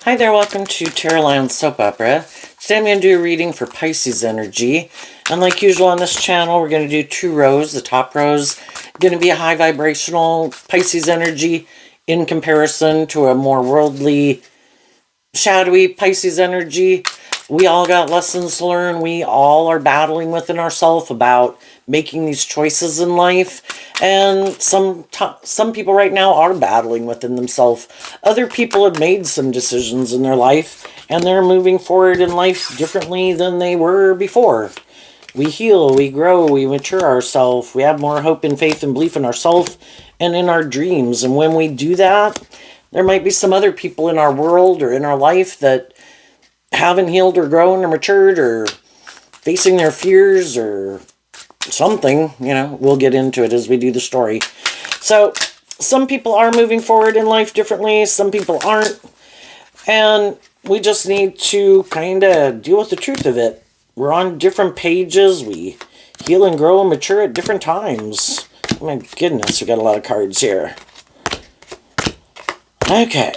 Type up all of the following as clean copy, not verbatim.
Hi there, welcome to Tarot Soap Opera. Today I'm going to do a reading for Pisces energy. And like usual on this channel, we're going to do 2 rows. The top row's going to be a high vibrational Pisces energy in comparison to a more worldly, shadowy Pisces energy. We all got lessons to learn. We all are battling within ourselves about making these choices in life. And some people right now are battling within themselves. Other people have made some decisions in their life, and they're moving forward in life differently than they were before. We heal, we grow, we mature ourselves. We have more hope and faith and belief in ourselves and in our dreams. And when we do that, there might be some other people in our world or in our life that haven't healed or grown or matured or facing their fears or something. We'll get into it as we do the story. So some people are moving forward in life differently, some people aren't, and we just need to kind of deal with the truth of it. We're on different pages. We heal and grow and mature at different times. Oh my goodness, we got a lot of cards here. Okay.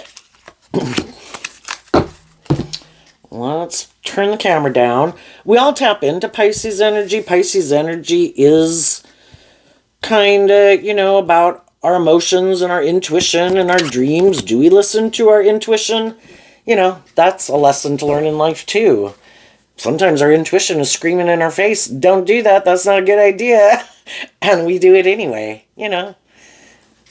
Let's turn the camera down. We all tap into Pisces energy. Pisces energy is kind of, about our emotions and our intuition and our dreams. Do we listen to our intuition? That's a lesson to learn in life too. Sometimes our intuition is screaming in our face, don't do that, that's not a good idea. And we do it anyway,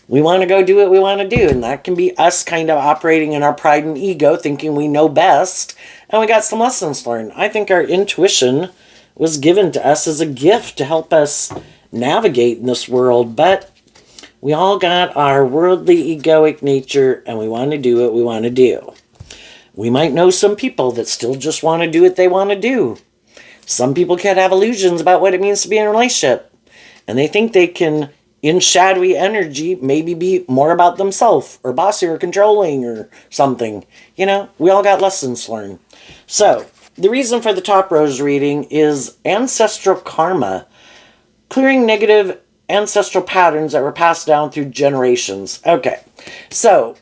We want to go do what we want to do, and that can be us kind of operating in our pride and ego, thinking we know best, and we got some lessons to learn. I think our intuition was given to us as a gift to help us navigate in this world, but we all got our worldly egoic nature, and we want to do what we want to do. We might know some people that still just want to do what they want to do. Some people can have illusions about what it means to be in a relationship, and they think they can, in shadowy energy, maybe be more about themselves or bossy or controlling or something. We all got lessons to learn. So the reason for the top rose reading is ancestral karma, clearing negative ancestral patterns that were passed down through generations. Okay, so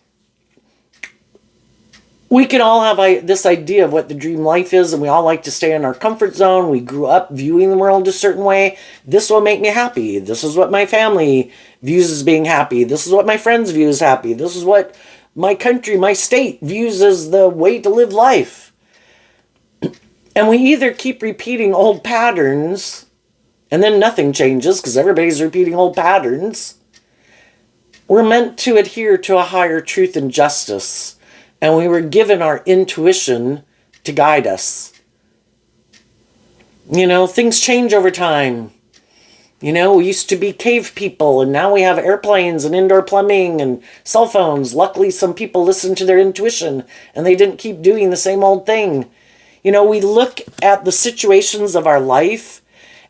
we can all have this idea of what the dream life is, and we all like to stay in our comfort zone. We grew up viewing the world a certain way. This will make me happy. This is what my family views as being happy. This is what my friends view as happy. This is what my country, my state views as the way to live life. And we either keep repeating old patterns, and then nothing changes because everybody's repeating old patterns. We're meant to adhere to a higher truth and justice. And we were given our intuition to guide us. Things change over time. We used to be cave people, and now we have airplanes and indoor plumbing and cell phones. Luckily, some people listened to their intuition, and they didn't keep doing the same old thing. We look at the situations of our life,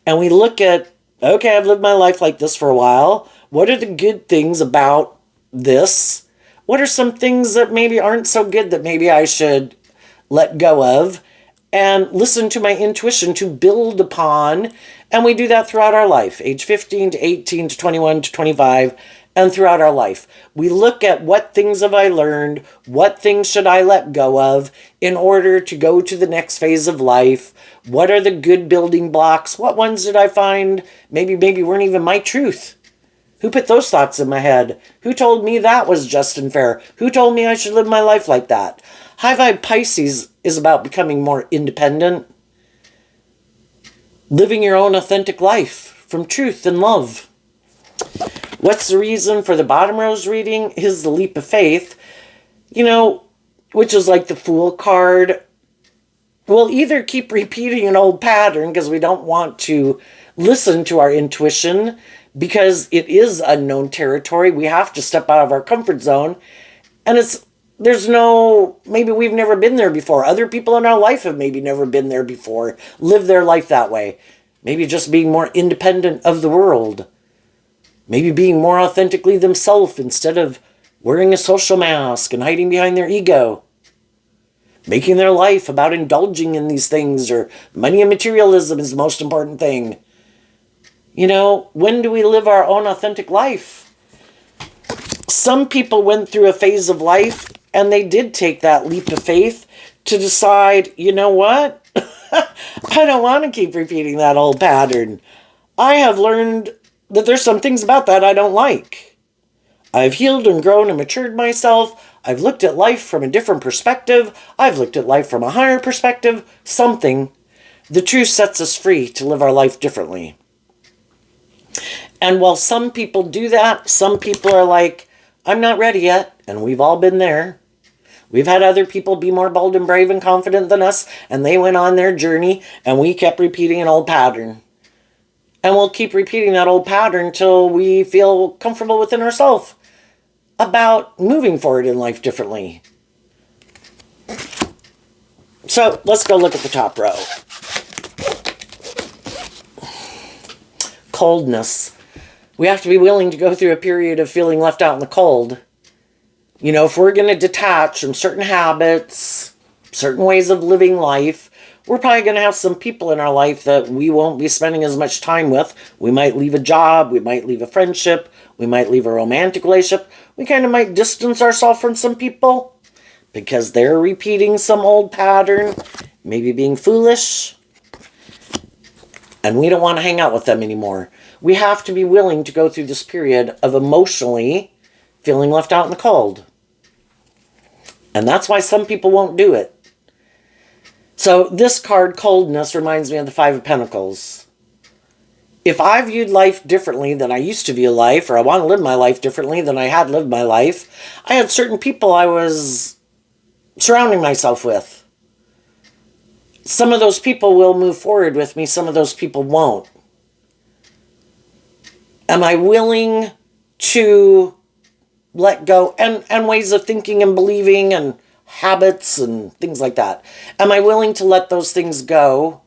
and we look at, okay, I've lived my life like this for a while. What are the good things about this? What are some things that maybe aren't so good that maybe I should let go of and listen to my intuition to build upon? And we do that throughout our life, age 15 to 18 to 21 to 25, and throughout our life. We look at what things have I learned, what things should I let go of in order to go to the next phase of life. What are the good building blocks? What ones did I find maybe weren't even my truth? Who put those thoughts in my head? Who told me that was just and fair? Who told me I should live my life like that? High Vibe Pisces is about becoming more independent, living your own authentic life from truth and love. What's the reason for the bottom rose reading is the leap of faith, which is like the Fool card. We'll either keep repeating an old pattern because we don't want to listen to our intuition, because it is unknown territory. We have to step out of our comfort zone. And maybe we've never been there before. Other people in our life have maybe never been there before, lived their life that way. Maybe just being more independent of the world. Maybe being more authentically themselves instead of wearing a social mask and hiding behind their ego. Making their life about indulging in these things, or money and materialism is the most important thing. When do we live our own authentic life? Some people went through a phase of life And they did take that leap of faith to decide, you know what? I don't want to keep repeating that old pattern. I have learned that there's some things about that I don't like. I've healed and grown and matured myself. I've looked at life from a different perspective. I've looked at life from a higher perspective. Something. The truth sets us free to live our life differently. And while some people do that, some people are like, I'm not ready yet. And we've all been there. We've had other people be more bold and brave and confident than us, and they went on their journey, and we kept repeating an old pattern. And we'll keep repeating that old pattern until we feel comfortable within ourselves about moving forward in life differently. So let's go look at the top row. Coldness. We have to be willing to go through a period of feeling left out in the cold. You know, if we're going to detach from certain habits, certain ways of living life, we're probably going to have some people in our life that we won't be spending as much time with. We might leave a job, we might leave a friendship, we might leave a romantic relationship. We kind of might distance ourselves from some people because they're repeating some old pattern, maybe being foolish, and we don't want to hang out with them anymore. We have to be willing to go through this period of emotionally feeling left out in the cold. And that's why some people won't do it. So this card, Coldness, reminds me of the Five of Pentacles. If I viewed life differently than I used to view life, or I want to live my life differently than I had lived my life, I had certain people I was surrounding myself with. Some of those people will move forward with me, some of those people won't. Am I willing to let go, and ways of thinking and believing and habits and things like that? Am I willing to let those things go?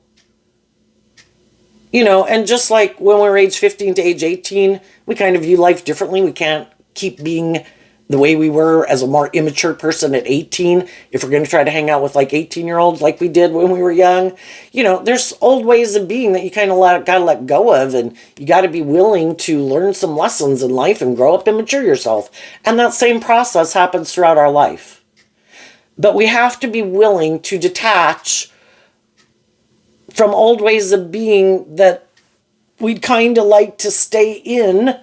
You know, and just like when we're age 15 to age 18, we kind of view life differently. We can't keep being the way we were as a more immature person at 18 if we're going to try to hang out with like 18-year-olds like we did when we were young. You know, there's old ways of being that you kind of got to let go of, and you got to be willing to learn some lessons in life and grow up and mature yourself. And that same process happens throughout our life. But we have to be willing to detach from old ways of being that we'd kind of like to stay in,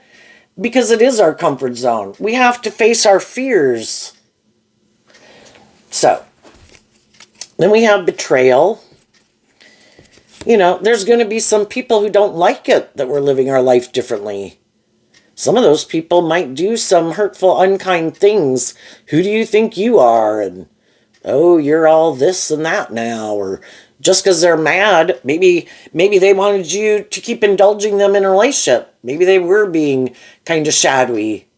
because it is our comfort zone. We have to face our fears. So, then we have betrayal. You know, there's going to be some people who don't like it that we're living our life differently. Some of those people might do some hurtful, unkind things. Who do you think you are? And, oh, you're all this and that now. Or just because they're mad, maybe they wanted you to keep indulging them in a relationship. Maybe they were being kind of shadowy.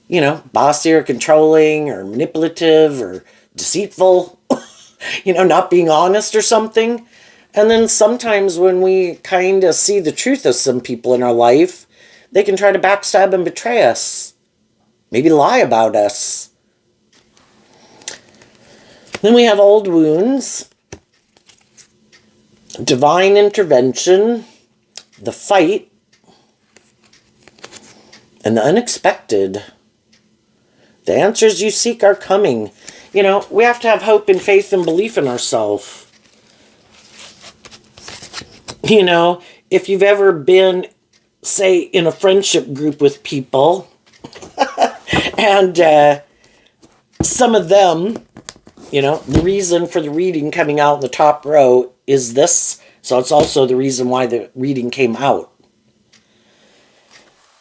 You know, bossy or controlling or manipulative or deceitful. You know, not being honest or something. And then sometimes when we kind of see the truth of some people in our life, they can try to backstab and betray us. Maybe lie about us. Then we have old wounds. Divine intervention, the fight, and the unexpected. The answers you seek are coming. You know, we have to have hope and faith and belief in ourselves. You know, if you've ever been, say, in a friendship group with people, and some of them, you know, the reason for the reading coming out in the top row is this, so it's also the reason why the reading came out.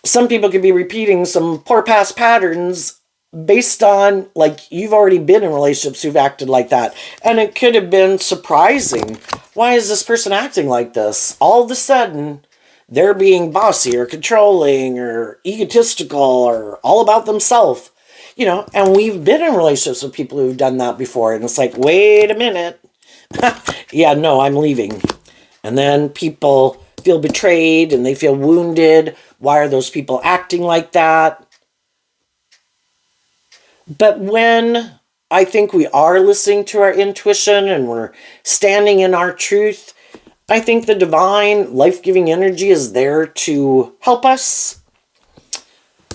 Some people could be repeating some poor past patterns based on, like, you've already been in relationships who've acted like that. And it could have been surprising. Why is this person acting like this? All of a sudden, they're being bossy or controlling or egotistical or all about themselves. You know, and we've been in relationships with people who've done that before. And it's like, wait a minute. Yeah, no, I'm leaving. And then people feel betrayed and they feel wounded. Why are those people acting like that? But when I think we are listening to our intuition and we're standing in our truth, I think the divine, life-giving energy is there to help us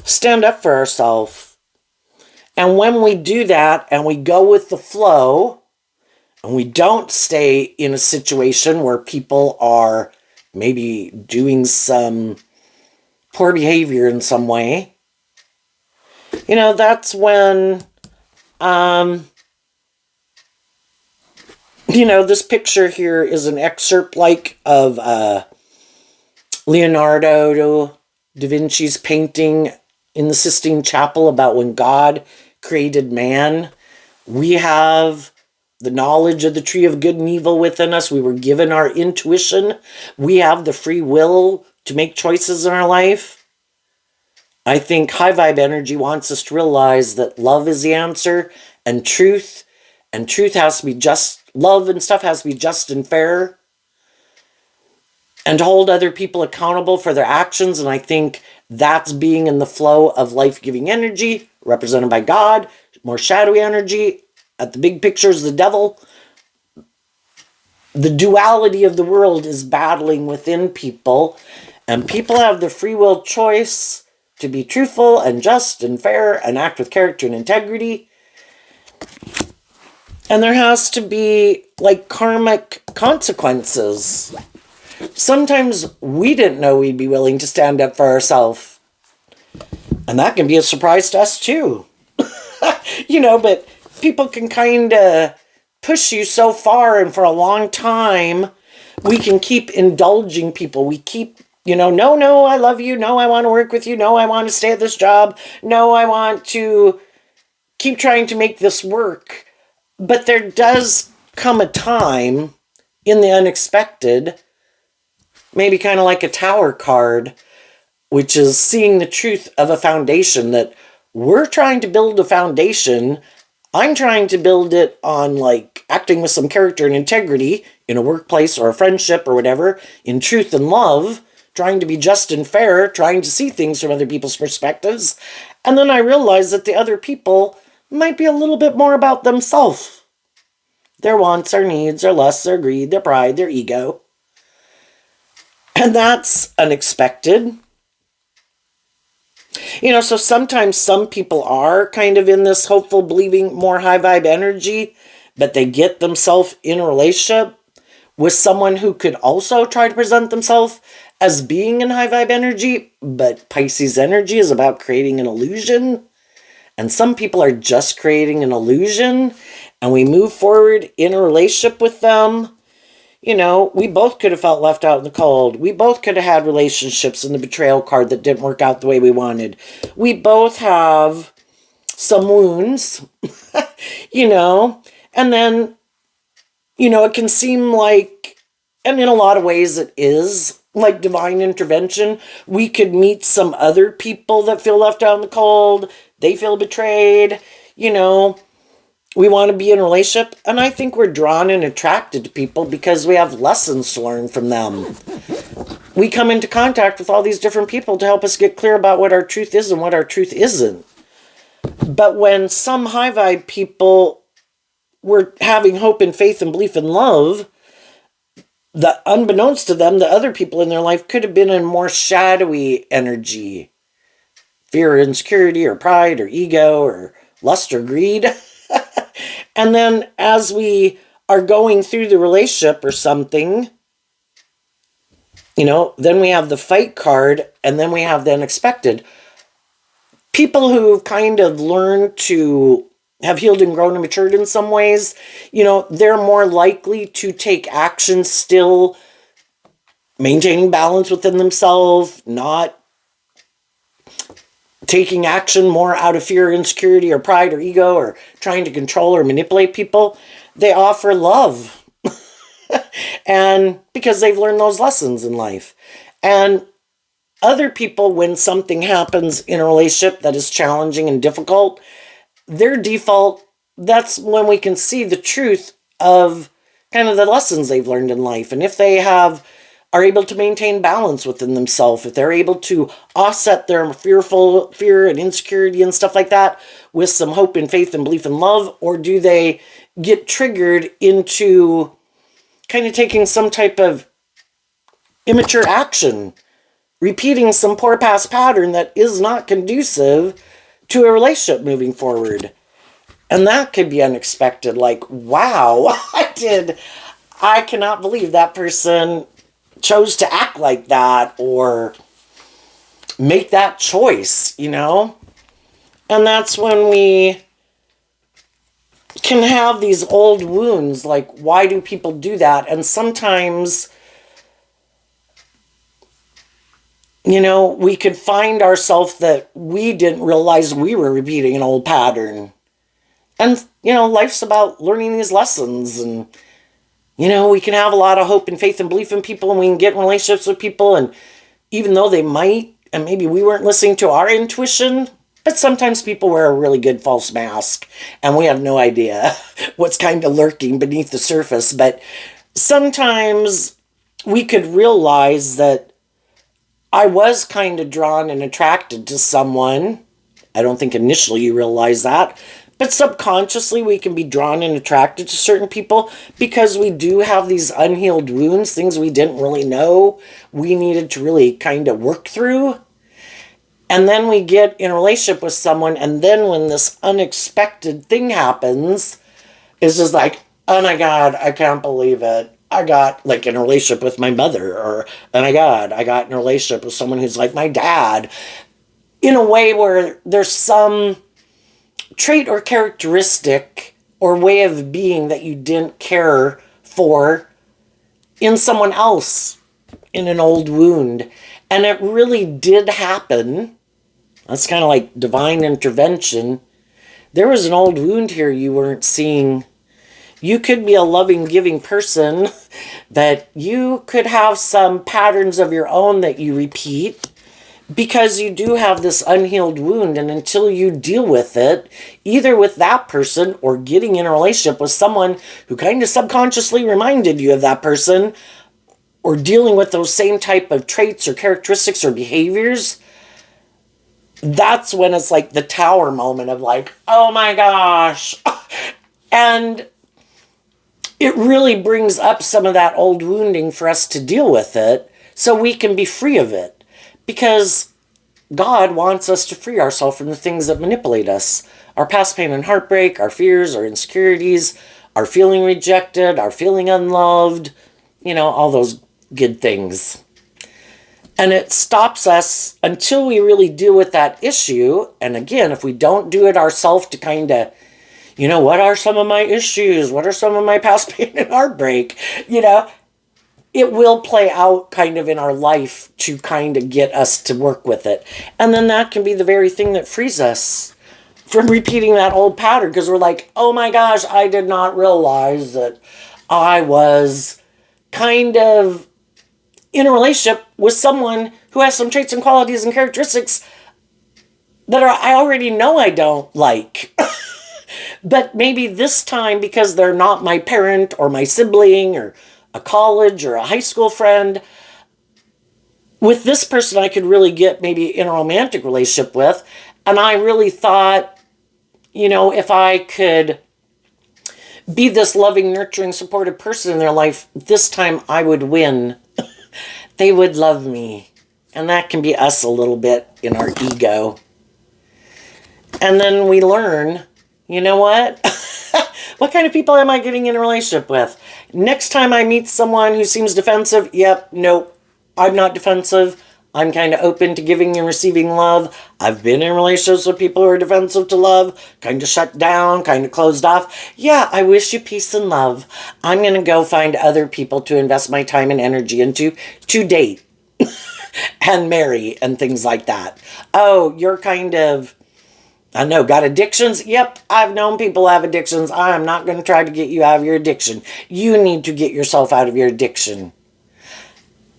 stand up for ourselves And when we do that and we go with the flow and we don't stay in a situation where people are maybe doing some poor behavior in some way, that's when, this picture here is an excerpt of Leonardo da Vinci's painting in the Sistine Chapel about when God created man. We have the knowledge of the tree of good and evil within us. We were given our intuition. We have the free will to make choices in our life. I think high vibe energy wants us to realize that love is the answer, and truth has to be just, love and stuff has to be just and fair, and to hold other people accountable for their actions. And I think that's being in the flow of life-giving energy, represented by God, more shadowy energy. At the big picture is the devil. The duality of the world is battling within people, and people have the free will choice to be truthful and just and fair and act with character and integrity. And there has to be karmic consequences. Sometimes we didn't know we'd be willing to stand up for ourselves. And that can be a surprise to us too. But people can kind of push you so far, and for a long time, we can keep indulging people. We keep, no, I love you. No, I want to work with you. No, I want to stay at this job. No, I want to keep trying to make this work. But there does come a time in the unexpected, maybe kind of like a tower card, which is seeing the truth of a foundation, that we're trying to build a foundation. I'm trying to build it on acting with some character and integrity in a workplace or a friendship or whatever, in truth and love, trying to be just and fair, trying to see things from other people's perspectives. And then I realize that the other people might be a little bit more about themselves. Their wants, their needs, their lusts, their greed, their pride, their ego. And that's unexpected. So sometimes some people are kind of in this hopeful, believing, more high vibe energy, but they get themselves in a relationship with someone who could also try to present themselves as being in high vibe energy, but Pisces energy is about creating an illusion. And some people are just creating an illusion, and we move forward in a relationship with them. We both could have felt left out in the cold. We both could have had relationships in the betrayal card that didn't work out the way we wanted. We both have some wounds, and then, it can seem like, and in a lot of ways it is, like divine intervention. We could meet some other people that feel left out in the cold. They feel betrayed, We want to be in a relationship, and I think we're drawn and attracted to people because we have lessons to learn from them. We come into contact with all these different people to help us get clear about what our truth is and what our truth isn't. But when some high vibe people were having hope and faith and belief and love, unbeknownst to them, the other people in their life could have been in more shadowy energy. Fear, insecurity, or pride, or ego, or lust, or greed. And then as we are going through the relationship or something, then we have the fight card, and then we have the unexpected. People who've kind of learned to have healed and grown and matured in some ways, they're more likely to take action still, maintaining balance within themselves, not taking action more out of fear, insecurity, or pride, or ego, or trying to control or manipulate people. They offer love. And because they've learned those lessons in life. And other people, when something happens in a relationship that is challenging and difficult, their default, that's when we can see the truth of kind of the lessons they've learned in life. And if they are able to maintain balance within themselves, if they're able to offset their fear and insecurity and stuff like that with some hope and faith and belief and love, or do they get triggered into kind of taking some type of immature action, repeating some poor past pattern that is not conducive to a relationship moving forward. And that could be unexpected. Like, wow, I cannot believe that person chose to act like that or make that choice, you know? And that's when we can have these old wounds, like, why do people do that? And sometimes, you know, we could find ourselves that we didn't realize we were repeating an old pattern. And, you know, life's about learning these lessons. And, you know, we can have a lot of hope and faith and belief in people, and we can get in relationships with people. And even though they might, and maybe we weren't listening to our intuition, but sometimes people wear a really good false mask, and we have no idea what's kind of lurking beneath the surface. But sometimes we could realize that I was kind of drawn and attracted to someone. I don't think initially you realize that, but subconsciously we can be drawn and attracted to certain people because we do have these unhealed wounds, things we didn't really know we needed to really kind of work through. And then we get in a relationship with someone, and then when this unexpected thing happens, it's just like, oh my God, I can't believe it. I got like in a relationship with my mother, or oh my God, I got in a relationship with someone who's like my dad, in a way where there's some trait or characteristic or way of being that you didn't care for in someone else in an old wound. And it really did happen. That's kind of like divine intervention. There was an old wound here you weren't seeing. You could be a loving, giving person, that you could have some patterns of your own that you repeat because you do have this unhealed wound. And until you deal with it, either with that person or getting in a relationship with someone who kind of subconsciously reminded you of that person, or dealing with those same type of traits or characteristics or behaviors, that's when it's like the tower moment of like, oh my gosh. And it really brings up some of that old wounding for us to deal with it so we can be free of it. Because God wants us to free ourselves from the things that manipulate us. Our past pain and heartbreak, our fears, our insecurities, our feeling rejected, our feeling unloved, you know, all those good things. And it stops us until we really deal with that issue. And again, if we don't do it ourselves to kind of, you know, what are some of my issues? What are some of my past pain and heartbreak? You know, it will play out kind of in our life to kind of get us to work with it. And then that can be the very thing that frees us from repeating that old pattern, because we're like, oh my gosh, I did not realize that I was kind of in a relationship with someone who has some traits and qualities and characteristics that I already know I don't like. But maybe this time, because they're not my parent or my sibling or a college or a high school friend, with this person I could really get maybe in a romantic relationship with. And I really thought, you know, if I could be this loving, nurturing, supportive person in their life, this time I would win. They would love me. And that can be us a little bit in our ego. And then we learn, you know what? What kind of people am I getting in a relationship with? Next time I meet someone who seems defensive, yep, nope, I'm not defensive. I'm kind of open to giving and receiving love. I've been in relationships with people who are defensive to love, kind of shut down, kind of closed off. Yeah, I wish you peace and love. I'm going to go find other people to invest my time and energy into to date and marry and things like that. Oh, you're kind of, I don't know, got addictions? Yep, I've known people have addictions. I'm not going to try to get you out of your addiction. You need to get yourself out of your addiction.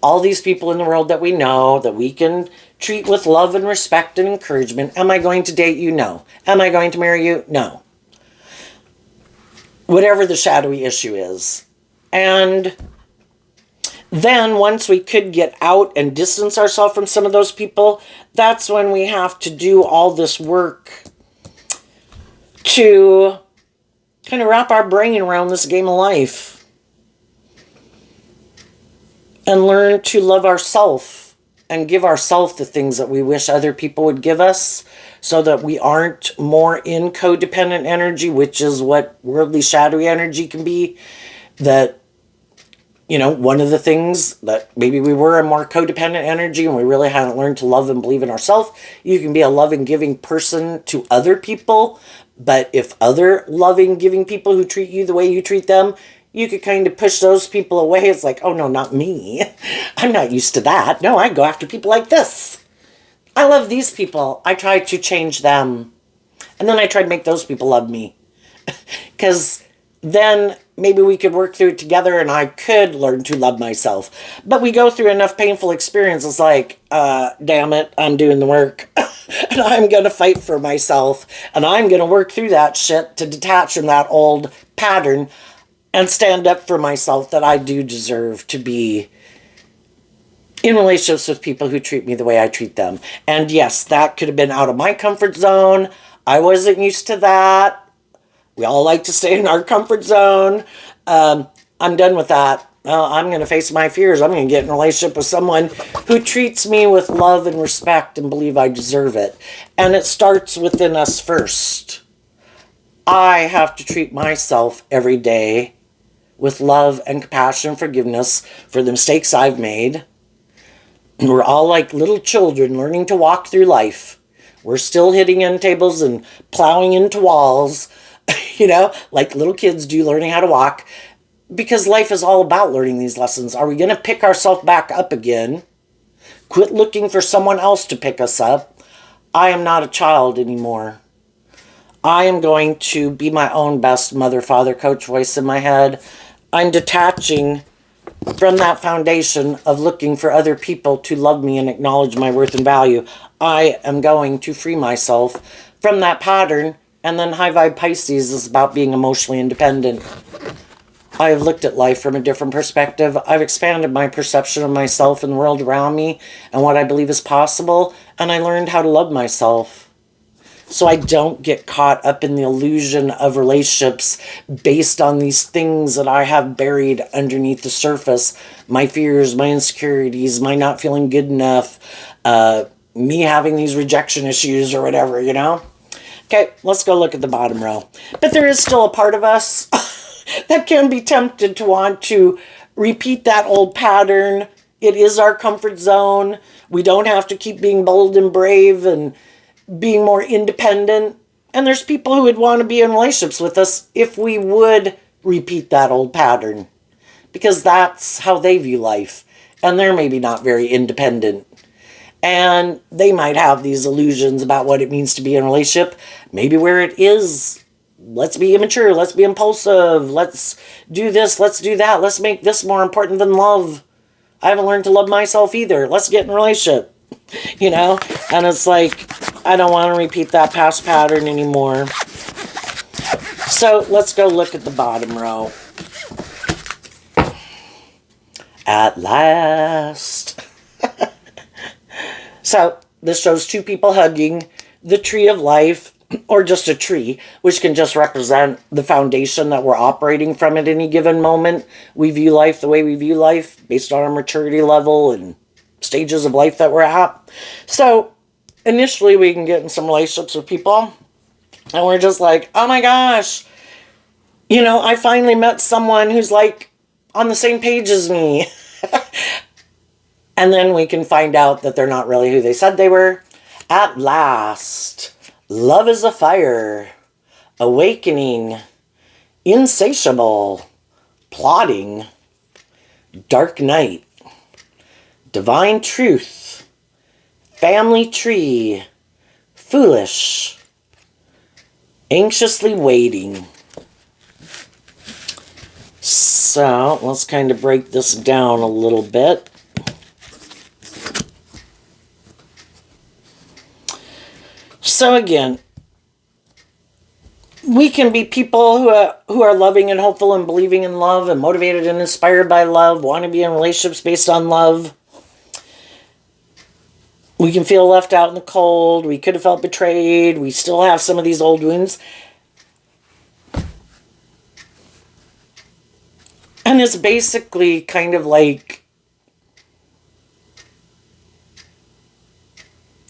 All these people in the world that we know, that we can treat with love and respect and encouragement. Am I going to date you? No. Am I going to marry you? No. Whatever the shadowy issue is. And then once we could get out and distance ourselves from some of those people, that's when we have to do all this work to kind of wrap our brain around this game of life. And learn to love ourselves and give ourselves the things that we wish other people would give us, so that we aren't more in codependent energy, which is what worldly shadowy energy can be. That, one of the things that maybe we were a more codependent energy and we really hadn't learned to love and believe in ourselves. You can be a loving, giving person to other people, but if other loving, giving people who treat you the way you treat them, you could kind of push those people away. It's like, oh no, not me. I'm not used to that. No, I go after people like this. I love these people. I try to change them. And then I try to make those people love me. Because then maybe we could work through it together and I could learn to love myself. But we go through enough painful experiences like, damn it, I'm doing the work. And I'm going to fight for myself. And I'm going to work through that shit to detach from that old pattern and stand up for myself that I do deserve to be in relationships with people who treat me the way I treat them. And yes, that could have been out of my comfort zone. I wasn't used to that. We all like to stay in our comfort zone. I'm done with that. I'm going to face my fears. I'm going to get in a relationship with someone who treats me with love and respect and believe I deserve it. And it starts within us first. I have to treat myself every day with love and compassion and forgiveness for the mistakes I've made. We're all like little children learning to walk through life. We're still hitting end tables and plowing into walls, like little kids do, learning how to walk. Because life is all about learning these lessons. Are we going to pick ourselves back up again? Quit looking for someone else to pick us up. I am not a child anymore. I am going to be my own best mother, father, coach voice in my head. I'm detaching from that foundation of looking for other people to love me and acknowledge my worth and value. I am going to free myself from that pattern. And then High Vibe Pisces is about being emotionally independent. I have looked at life from a different perspective. I've expanded my perception of myself and the world around me and what I believe is possible. And I learned how to love myself. So I don't get caught up in the illusion of relationships based on these things that I have buried underneath the surface. My fears, my insecurities, my not feeling good enough, me having these rejection issues or whatever, Okay, let's go look at the bottom row. But there is still a part of us that can be tempted to want to repeat that old pattern. It is our comfort zone. We don't have to keep being bold and brave and being more independent. And there's people who would want to be in relationships with us if we would repeat that old pattern. Because that's how they view life. And they're maybe not very independent. And they might have these illusions about what it means to be in a relationship. Maybe where it is, let's be immature, let's be impulsive, let's do this, let's do that, let's make this more important than love. I haven't learned to love myself either. Let's get in a relationship. And it's like, I don't want to repeat that past pattern anymore. So let's go look at the bottom row. At last. So this shows two people hugging the tree of life, or just a tree, which can just represent the foundation that we're operating from at any given moment. We view life the way we view life based on our maturity level and stages of life that we're at. So initially we can get in some relationships with people and we're just like, oh my gosh, I finally met someone who's like on the same page as me. And then we can find out that they're not really who they said they were. At last, love is a fire, awakening, insatiable, plotting, dark night, divine truth, family tree, foolish, anxiously waiting. So let's kind of break this down a little bit. So again, we can be people who are loving and hopeful and believing in love and motivated and inspired by love, want to be in relationships based on love. We can feel left out in the cold. We could have felt betrayed. We still have some of these old wounds. And it's basically kind of like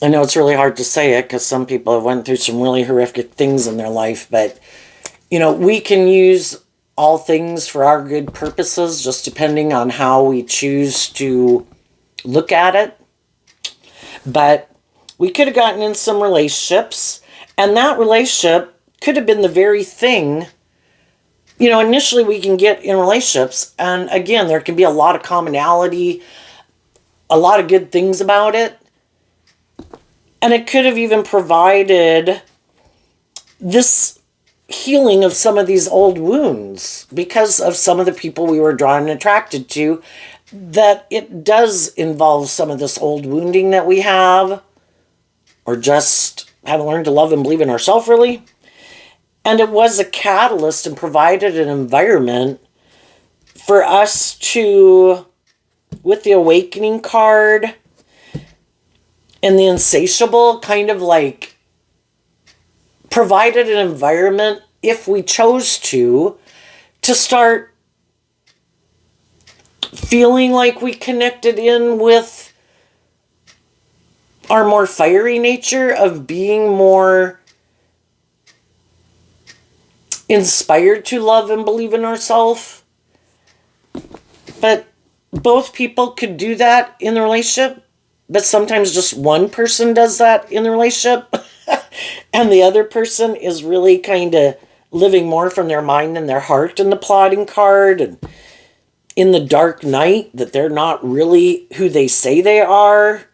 I know it's really hard to say it because some people have went through some really horrific things in their life, but we can use all things for our good purposes, just depending on how we choose to look at it. But we could have gotten in some relationships, and that relationship could have been the very thing. Initially we can get in relationships, and again, there can be a lot of commonality, a lot of good things about it. And it could have even provided this healing of some of these old wounds because of some of the people we were drawn and attracted to, that it does involve some of this old wounding that we have, or just haven't learned to love and believe in ourselves, really. And it was a catalyst and provided an environment for us to, with the awakening card and the insatiable, kind of like provided an environment, if we chose to start feeling like we connected in with our more fiery nature of being more inspired to love and believe in ourselves. But both people could do that in the relationship, but sometimes just one person does that in the relationship and the other person is really kind of living more from their mind and their heart in the plotting card, and in the dark night, that they're not really who they say they are,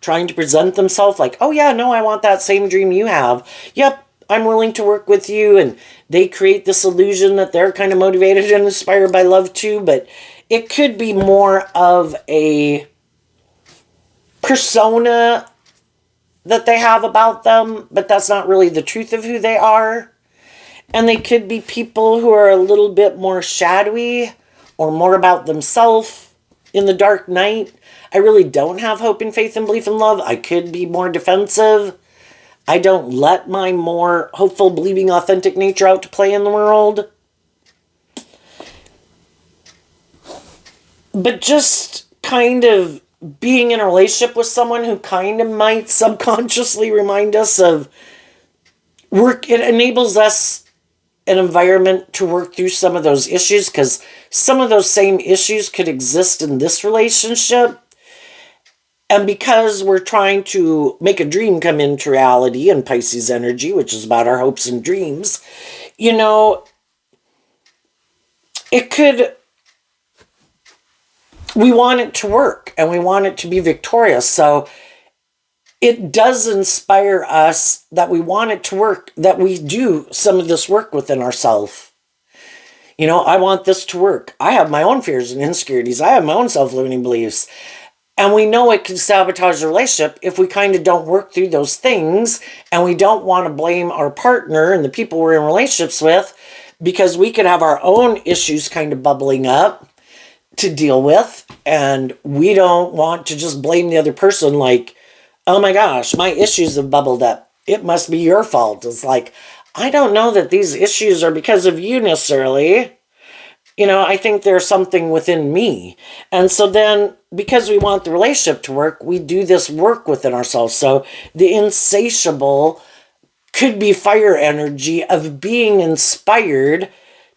trying to present themselves like, oh yeah, no, I want that same dream you have. Yep, I'm willing to work with you. And they create this illusion that they're kind of motivated and inspired by love too, but it could be more of a persona that they have about them, but that's not really the truth of who they are. And they could be people who are a little bit more shadowy or more about themselves in the dark night. I really don't have hope and faith and belief in love. I could be more defensive. I don't let my more hopeful, believing, authentic nature out to play in the world. But just kind of being in a relationship with someone who kind of might subconsciously remind us of work, it enables us an environment to work through some of those issues, because some of those same issues could exist in this relationship. And because we're trying to make a dream come into reality in Pisces energy, which is about our hopes and dreams, it could, we want it to work and we want it to be victorious. So it does inspire us that we want it to work, that we do some of this work within ourselves. I want this to work. I have my own fears and insecurities. I have my own self-limiting beliefs. And we know it can sabotage the relationship if we kind of don't work through those things, and we don't want to blame our partner and the people we're in relationships with, because we could have our own issues kind of bubbling up to deal with, and we don't want to just blame the other person like, oh my gosh, my issues have bubbled up, it must be your fault. It's like, I don't know that these issues are because of you necessarily. I think there's something within me. And so then, because we want the relationship to work, we do this work within ourselves. So the insatiable could be fire energy of being inspired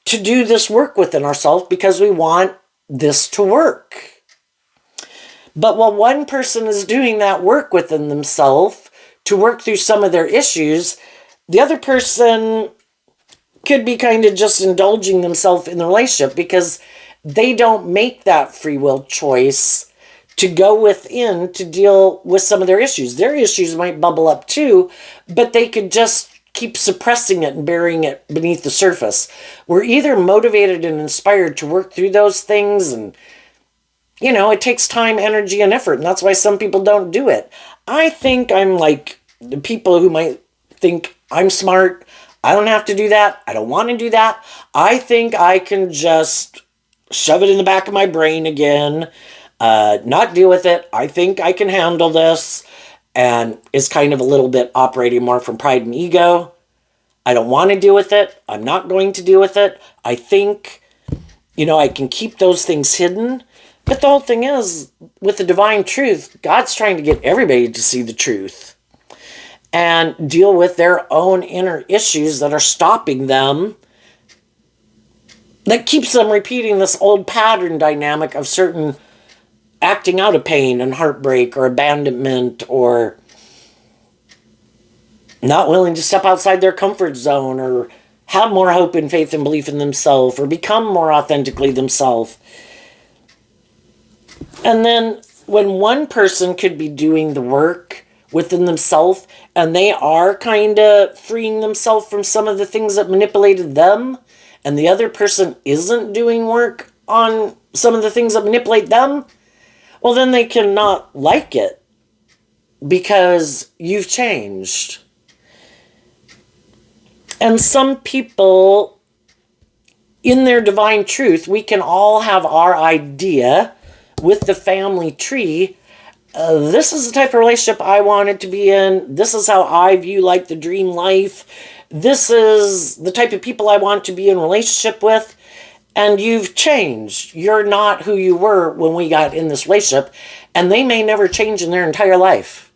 to do this work within ourselves because we want this to work. But while one person is doing that work within themselves to work through some of their issues, the other person could be kind of just indulging themselves in the relationship because they don't make that free will choice to go within to deal with some of their issues. Their issues might bubble up too, but they could just keep suppressing it and burying it beneath the surface. We're either motivated and inspired to work through those things, and it takes time, energy, and effort, and that's why some people don't do it. I think I'm like the people who might think I'm smart. I don't have to do that. I don't want to do that. I think I can just shove it in the back of my brain again, not deal with it. I think I can handle this. And it's kind of a little bit operating more from pride and ego. I don't want to deal with it. I'm not going to deal with it. I think, I can keep those things hidden. But the whole thing is, with the divine truth, God's trying to get everybody to see the truth and deal with their own inner issues that are stopping them, that keeps them repeating this old pattern dynamic of certain acting out of pain and heartbreak or abandonment, or not willing to step outside their comfort zone, or have more hope and faith and belief in themselves, or become more authentically themselves. And then when one person could be doing the work within themselves and they are kind of freeing themselves from some of the things that manipulated them, and the other person isn't doing work on some of the things that manipulate them, well, then they cannot like it because you've changed. And some people, in their divine truth, we can all have our idea with the family tree. This is the type of relationship I wanted to be in. This is how I view like the dream life. This is the type of people I want to be in relationship with. And you've changed. You're not who you were when we got in this relationship. And they may never change in their entire life.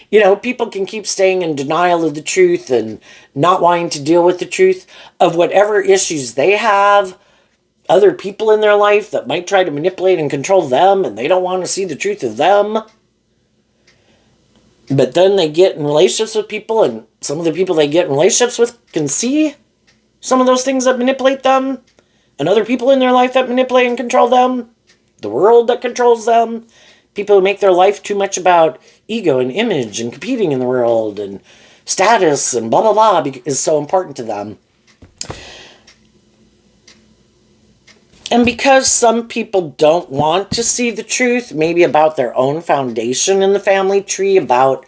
You know, people can keep staying in denial of the truth and not wanting to deal with the truth of whatever issues they have. Other people in their life that might try to manipulate and control them, and they don't want to see the truth of them. But then they get in relationships with people, and some of the people they get in relationships with can see some of those things that manipulate them, and other people in their life that manipulate and control them, the world that controls them, people who make their life too much about ego and image and competing in the world and status and blah, blah, blah is so important to them. And because some people don't want to see the truth, maybe about their own foundation in the family tree, about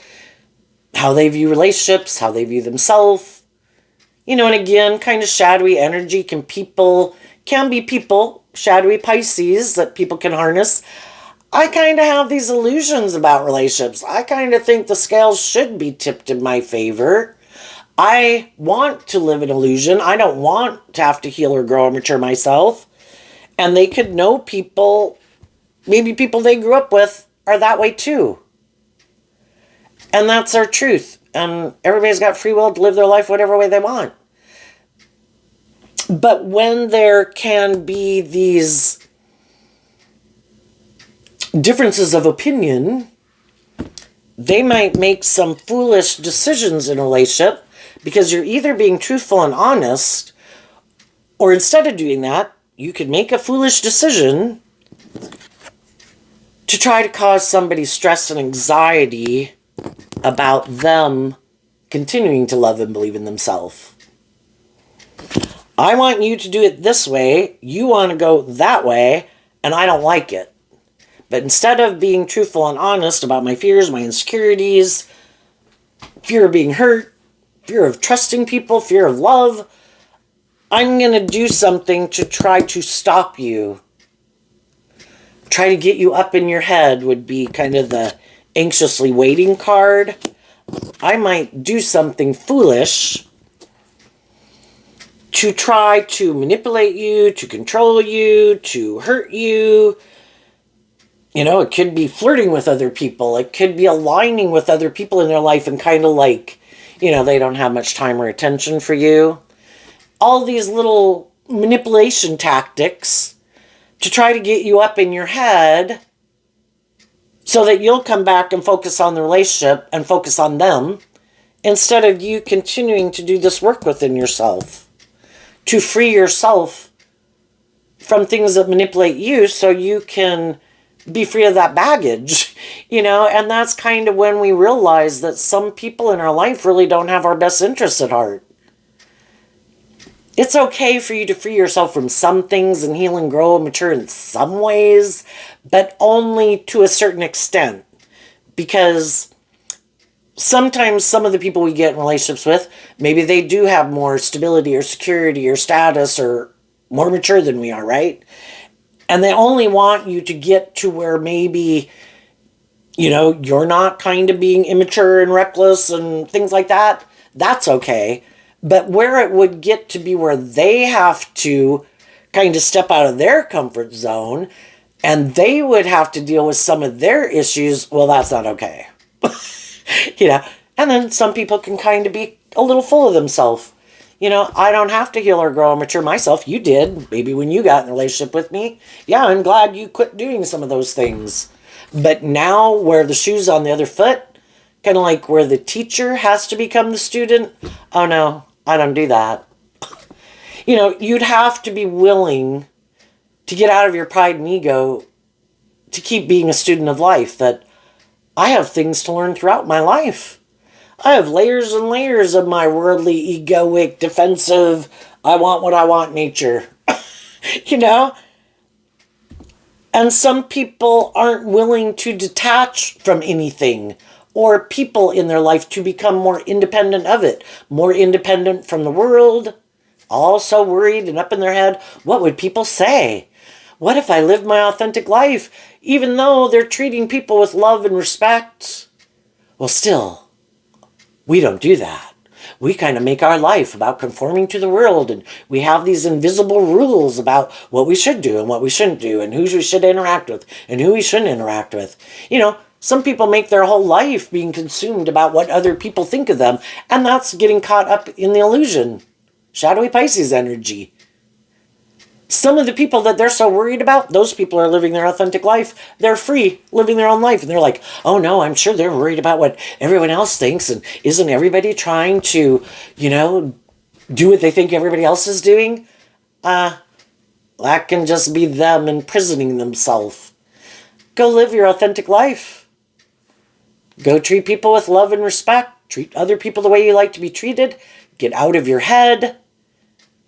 how they view relationships, how they view themselves, you know, and again, kind of shadowy energy can be people, shadowy Pisces that people can harness. I kind of have these illusions about relationships. I kind of think the scales should be tipped in my favor. I want to live an illusion. I don't want to have to heal or grow or mature myself. And they could know people, maybe people they grew up with are that way too. And that's our truth. And everybody's got free will to live their life whatever way they want. But when there can be these differences of opinion, they might make some foolish decisions in a relationship because you're either being truthful and honest, or instead of doing that, you could make a foolish decision to try to cause somebody stress and anxiety about them continuing to love and believe in themselves. I want you to do it this way, you want to go that way, and I don't like it. But instead of being truthful and honest about my fears, my insecurities, fear of being hurt, fear of trusting people, fear of love, I'm going to do something to try to stop you. Try to get you up in your head would be kind of the anxiously waiting card. I might do something foolish to try to manipulate you, to control you, to hurt you. You know, it could be flirting with other people. It could be aligning with other people in their life and kind of like, you know, they don't have much time or attention for you. All these little manipulation tactics to try to get you up in your head so that you'll come back and focus on the relationship and focus on them instead of you continuing to do this work within yourself to free yourself from things that manipulate you so you can be free of that baggage, you know. And that's kind of when we realize that some people in our life really don't have our best interests at heart. It's okay for you to free yourself from some things and heal and grow and mature in some ways, but only to a certain extent. Because sometimes some of the people we get in relationships with, maybe they do have more stability or security or status or more mature than we are, right? And they only want you to get to where maybe, you know, you're not kind of being immature and reckless and things like that. That's okay. But where it would get to be where they have to kind of step out of their comfort zone, and they would have to deal with some of their issues. Well, that's not okay. you know, and then some people can kind of be a little full of themselves. I don't have to heal or grow and mature myself. You did. Maybe when you got in a relationship with me. Yeah, I'm glad you quit doing some of those things. But now, where the shoe's on the other foot, kind of like where the teacher has to become the student, oh no, I don't do that. You'd have to be willing to get out of your pride and ego to keep being a student of life, that I have things to learn throughout my life. I have layers and layers of my worldly, egoic, defensive, I want what I want nature. you know? And some people aren't willing to detach from anything or people in their life to become more independent of it, more independent from the world, all so worried and up in their head. What would people say? What if I lived my authentic life, even though they're treating people with love and respect? Well, still, we don't do that. We kind of make our life about conforming to the world, and we have these invisible rules about what we should do and what we shouldn't do, and who we should interact with and who we shouldn't interact with. Some people make their whole life being consumed about what other people think of them, and that's getting caught up in the illusion. Shadowy Pisces energy. Some of the people that they're so worried about, those people are living their authentic life. They're free, living their own life. And they're like, oh no, I'm sure they're worried about what everyone else thinks. And isn't everybody trying to, do what they think everybody else is doing? That can just be them imprisoning themselves. Go live your authentic life. Go treat people with love and respect. Treat other people the way you like to be treated. Get out of your head.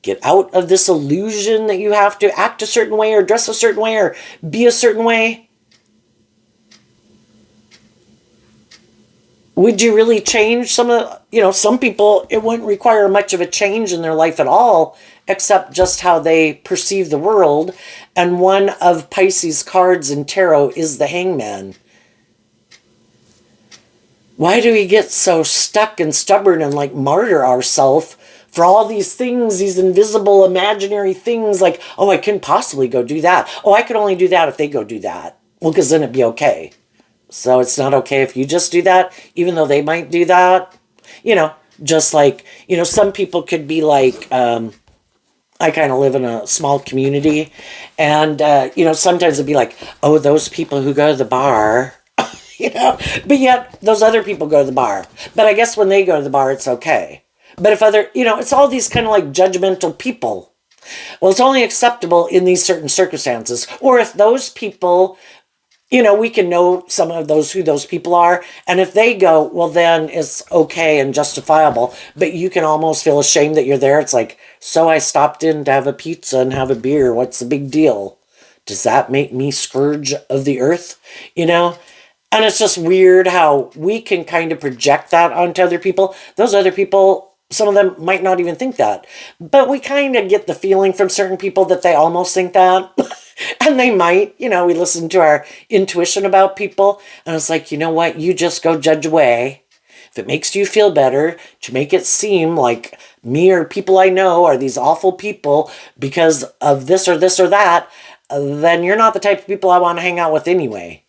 Get out of this illusion that you have to act a certain way or dress a certain way or be a certain way. Would you really change some people, it wouldn't require much of a change in their life at all, except just how they perceive the world. And one of Pisces' cards in tarot is the Hangman. Why do we get so stuck and stubborn and martyr ourselves for all these things, these invisible, imaginary things like, oh, I couldn't possibly go do that. Oh, I could only do that if they go do that. Well, because then it'd be okay. So it's not okay if you just do that, even though they might do that. Just like, some people could be like, I kind of live in a small community. And, sometimes it'd be like, oh, those people who go to the bar, But yet, those other people go to the bar. But I guess when they go to the bar, it's okay. But if it's all these kind of judgmental people. Well, it's only acceptable in these certain circumstances. Or if those people, we can know who those people are. And if they go, well, then it's okay and justifiable. But you can almost feel ashamed that you're there. It's like, so I stopped in to have a pizza and have a beer. What's the big deal? Does that make me scourge of the earth? And it's just weird how we can kind of project that onto other people. Those other people, some of them might not even think that. But we kind of get the feeling from certain people that they almost think that. And they might, we listen to our intuition about people. And it's like, you know what? You just go judge away. If it makes you feel better to make it seem like me or people I know are these awful people because of this or that, then you're not the type of people I want to hang out with anyway.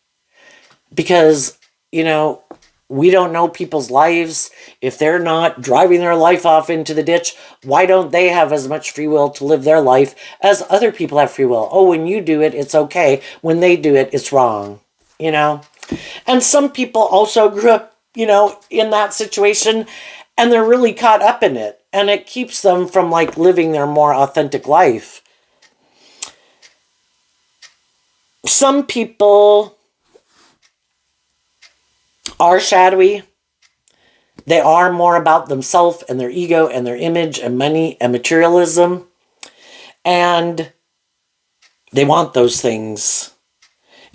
Because, we don't know people's lives. If they're not driving their life off into the ditch, why don't they have as much free will to live their life as other people have free will? Oh, when you do it, it's okay. When they do it, it's wrong. And some people also grew up, in that situation, and they're really caught up in it. And it keeps them from living their more authentic life. Some people are shadowy. They are more about themselves and their ego and their image and money and materialism. And they want those things.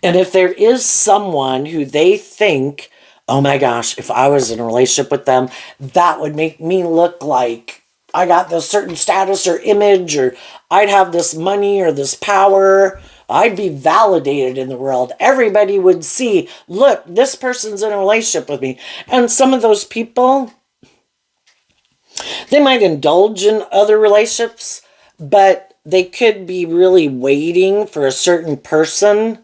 And if there is someone who they think, oh my gosh, if I was in a relationship with them, that would make me look like I got this certain status or image, or I'd have this money or this power, I'd be validated in the world. Everybody would see, look, this person's in a relationship with me. And some of those people, they might indulge in other relationships, but they could be really waiting for a certain person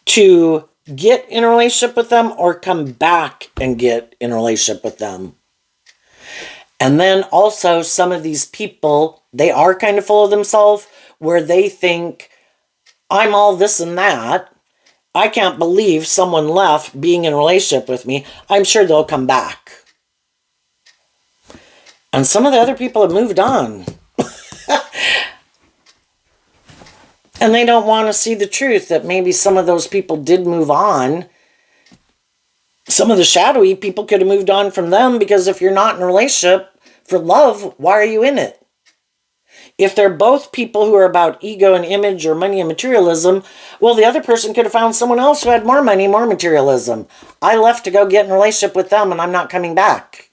to get in a relationship with them or come back and get in a relationship with them. And then also some of these people, they are kind of full of themselves where they think, I'm all this and that. I can't believe someone left being in a relationship with me. I'm sure they'll come back. And some of the other people have moved on. And they don't want to see the truth that maybe some of those people did move on. Some of the shadowy people could have moved on from them, because if you're not in a relationship for love, why are you in it? If they're both people who are about ego and image or money and materialism, well, the other person could have found someone else who had more money, more materialism. I left to go get in a relationship with them and I'm not coming back.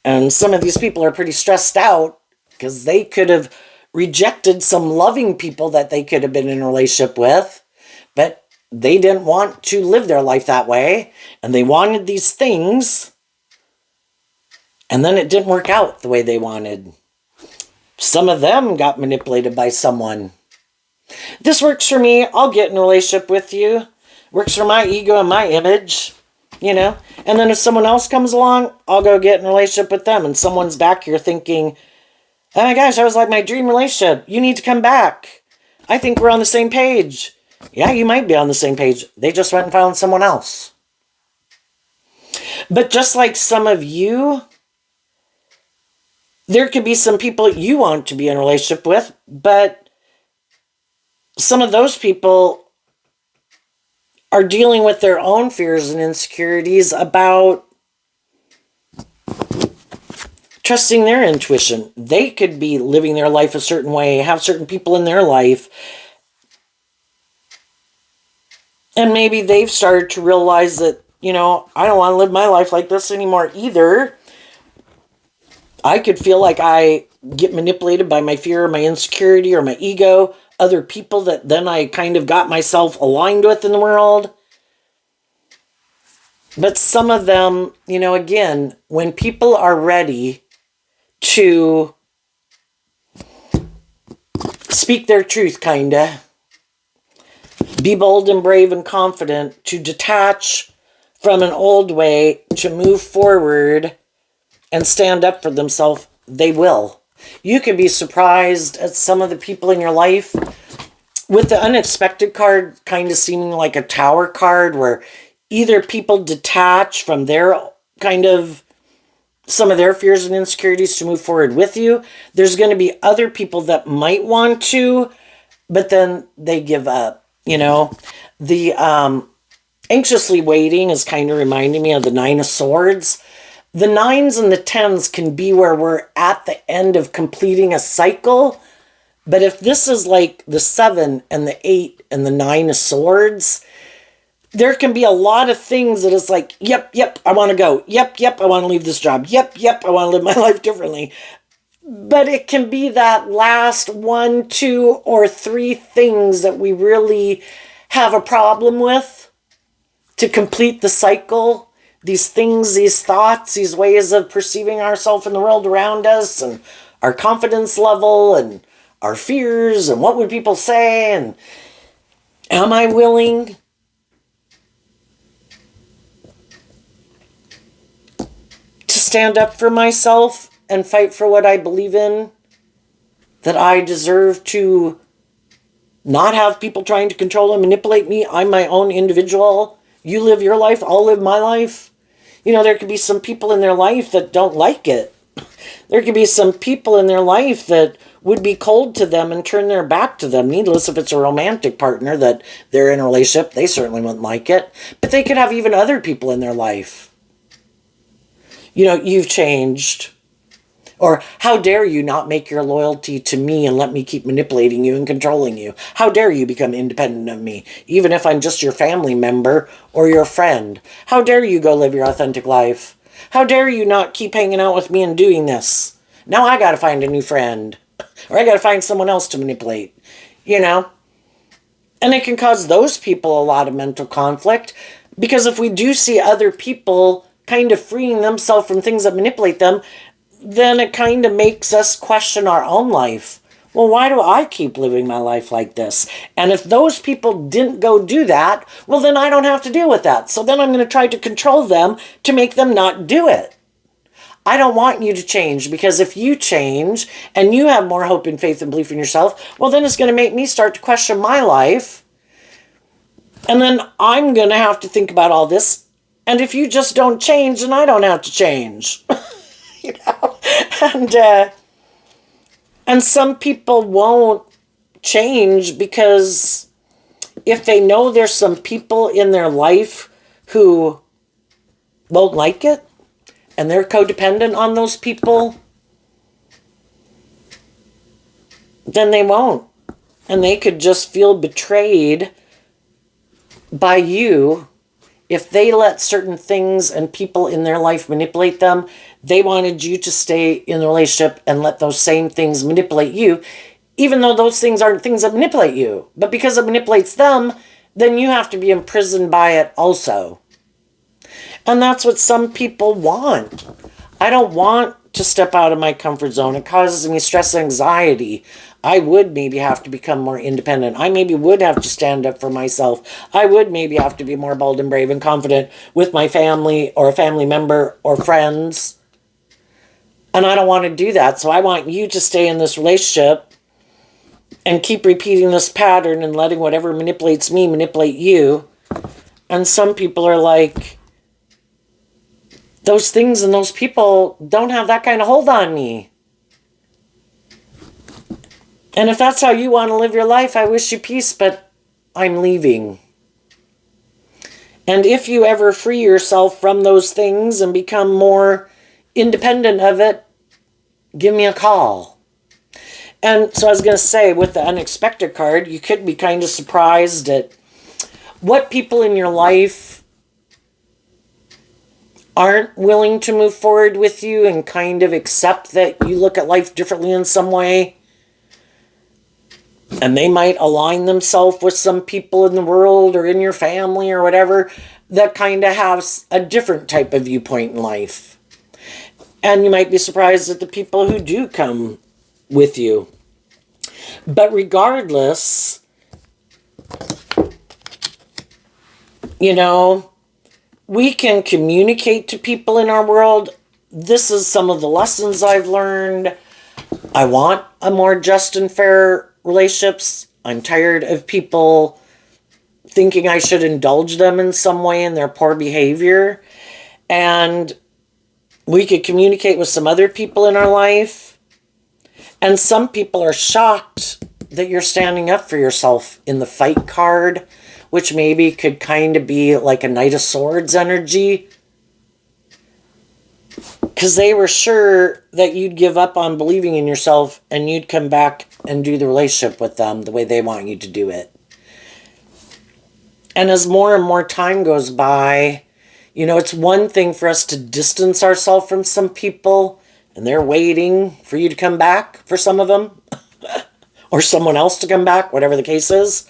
And some of these people are pretty stressed out because they could have rejected some loving people that they could have been in a relationship with, but they didn't want to live their life that way, and they wanted these things, and then it didn't work out the way they wanted. Some of them got manipulated by someone. This works for me. I'll get in a relationship with you. Works for my ego and my image, you know. And then if someone else comes along, I'll go get in a relationship with them. And someone's back here thinking, oh my gosh, that was like my dream relationship. You need to come back. I think we're on the same page. Yeah, you might be on the same page. They just went and found someone else. But just like some of you, there could be some people you want to be in a relationship with, but some of those people are dealing with their own fears and insecurities about trusting their intuition. They could be living their life a certain way, have certain people in their life, and maybe they've started to realize that, you know, I don't want to live my life like this anymore either. I could feel like I get manipulated by my fear, my insecurity, or my ego, other people that then I kind of got myself aligned with in the world. But some of them, you know, again, when people are ready to speak their truth, kinda, be bold and brave and confident, to detach from an old way, to move forward and stand up for themselves, they will. You can be surprised at some of the people in your life, with the unexpected card kind of seeming like a tower card, where either people detach from their kind of some of their fears and insecurities to move forward with you. There's going to be other people that might want to, but then they give up. You know, the anxiously waiting is kind of reminding me of the Nine of Swords. The 9s and the 10s can be where we're at the end of completing a cycle. But if this is like the 7 and the 8 and the 9 of Swords, there can be a lot of things that is like, yep, I want to go. Yep, I want to leave this job. Yep, I want to live my life differently. But it can be that last 1, 2, or 3 things that we really have a problem with to complete the cycle. These things, these thoughts, these ways of perceiving ourselves in the world around us, and our confidence level, and our fears, and what would people say, and am I willing to stand up for myself and fight for what I believe in? That I deserve to not have people trying to control and manipulate me. I'm my own individual. You live your life, I'll live my life. You know, there could be some people in their life that don't like it. There could be some people in their life that would be cold to them and turn their back to them. Needless if it's a romantic partner that they're in a relationship, they certainly wouldn't like it. But they could have even other people in their life. You know, you've changed. Or how dare you not make your loyalty to me and let me keep manipulating you and controlling you? How dare you become independent of me, even if I'm just your family member or your friend? How dare you go live your authentic life? How dare you not keep hanging out with me and doing this? Now I gotta find a new friend. Or I gotta find someone else to manipulate. You know? And it can cause those people a lot of mental conflict, because if we do see other people kind of freeing themselves from things that manipulate them, then it kind of makes us question our own life. Well, why do I keep living my life like this? And if those people didn't go do that, well, then I don't have to deal with that. So then I'm going to try to control them to make them not do it. I don't want you to change, because if you change and you have more hope and faith and belief in yourself, well, then it's going to make me start to question my life. And then I'm going to have to think about all this. And if you just don't change, then I don't have to change. You know? And some people won't change because if they know there's some people in their life who won't like it, and they're codependent on those people, then they won't. And they could just feel betrayed by you if they let certain things and people in their life manipulate them. They wanted you to stay in the relationship and let those same things manipulate you, even though those things aren't things that manipulate you. But because it manipulates them, then you have to be imprisoned by it also. And that's what some people want. I don't want to step out of my comfort zone. It causes me stress and anxiety. I would maybe have to become more independent. I maybe would have to stand up for myself. I would maybe have to be more bold and brave and confident with my family or a family member or friends. And I don't want to do that. So I want you to stay in this relationship and keep repeating this pattern and letting whatever manipulates me manipulate you. And some people are like, those things and those people don't have that kind of hold on me. And if that's how you want to live your life, I wish you peace, but I'm leaving. And if you ever free yourself from those things and become more independent of it, give me a call. And so I was going to say, with the unexpected card, you could be kind of surprised at what people in your life aren't willing to move forward with you and kind of accept that you look at life differently in some way. And they might align themselves with some people in the world or in your family or whatever that kind of have a different type of viewpoint in life. And you might be surprised at the people who do come with you. But regardless, you know, we can communicate to people in our world. This is some of the lessons I've learned. I want a more just and fair relationships. I'm tired of people thinking I should indulge them in some way in their poor behavior. And we could communicate with some other people in our life. And some people are shocked that you're standing up for yourself in the fight card, which maybe could kind of be like a Knight of Swords energy. Because they were sure that you'd give up on believing in yourself and you'd come back and do the relationship with them the way they want you to do it. And as more and more time goes by, you know, it's one thing for us to distance ourselves from some people and they're waiting for you to come back, for some of them, or someone else to come back, whatever the case is.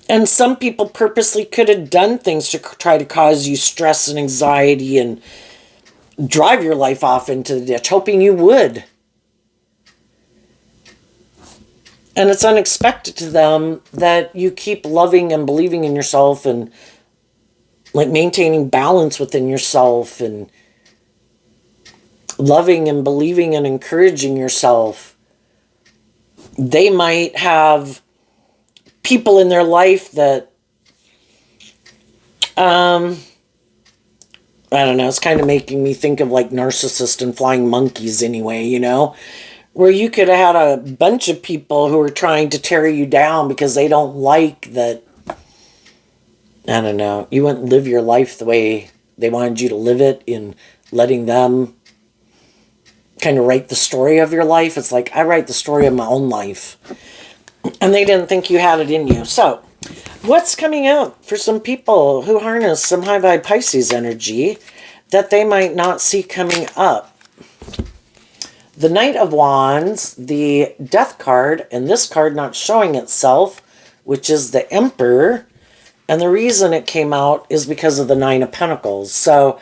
And some people purposely could have done things to try to cause you stress and anxiety and drive your life off into the ditch, hoping you would. And it's unexpected to them that you keep loving and believing in yourself and like maintaining balance within yourself and loving and believing and encouraging yourself. They might have people in their life that, I don't know, it's kind of making me think of like narcissists and flying monkeys anyway, you know, where you could have had a bunch of people who are trying to tear you down because they don't like that, I don't know, you wouldn't live your life the way they wanted you to live it, in letting them kind of write the story of your life. It's like, I write the story of my own life. And they didn't think you had it in you. So, what's coming out for some people who harness some high vibe Pisces energy that they might not see coming up? The Knight of Wands, the Death card, and this card not showing itself, which is the Emperor. And the reason it came out is because of the Nine of Pentacles. So,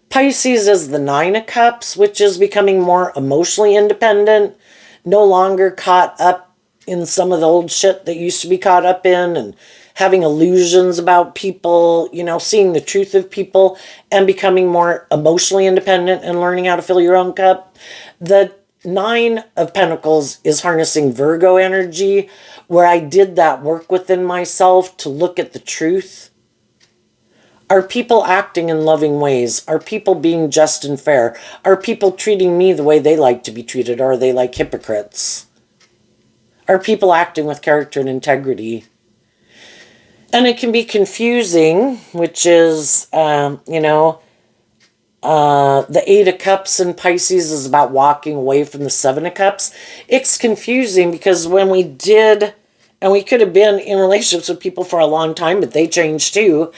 Pisces is the Nine of Cups, which is becoming more emotionally independent, no longer caught up in some of the old shit that used to be caught up in, and having illusions about people, you know, seeing the truth of people, and becoming more emotionally independent and learning how to fill your own cup. The Nine of Pentacles is harnessing Virgo energy, where I did that work within myself to look at the truth. Are people acting in loving ways? Are people being just and fair? Are people treating me the way they like to be treated? Or are they like hypocrites? Are people acting with character and integrity? And it can be confusing, which is, the Eight of Cups in Pisces is about walking away from the Seven of Cups. It's confusing because when we did, and we could have been in relationships with people for a long time, but they changed too.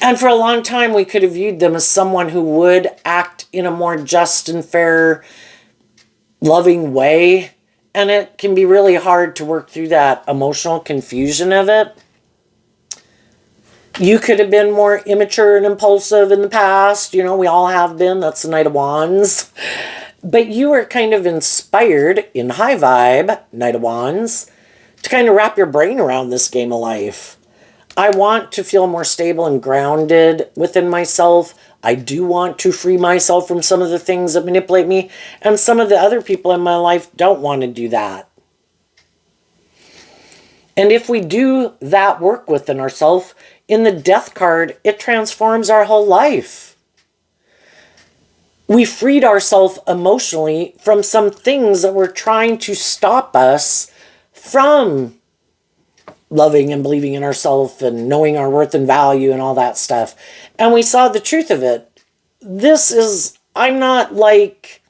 And for a long time, we could have viewed them as someone who would act in a more just and fair, loving way. And it can be really hard to work through that emotional confusion of it. You could have been more immature and impulsive in the past. You know, we all have been. That's the Knight of Wands. But you were kind of inspired in high vibe, Knight of Wands, to kind of wrap your brain around this game of life. I want to feel more stable and grounded within myself. I do want to free myself from some of the things that manipulate me. And some of the other people in my life don't want to do that. And if we do that work within ourselves, in the Death card, it transforms our whole life. We freed ourselves emotionally from some things that were trying to stop us from loving and believing in ourselves and knowing our worth and value and all that stuff. And we saw the truth of it. I'm not like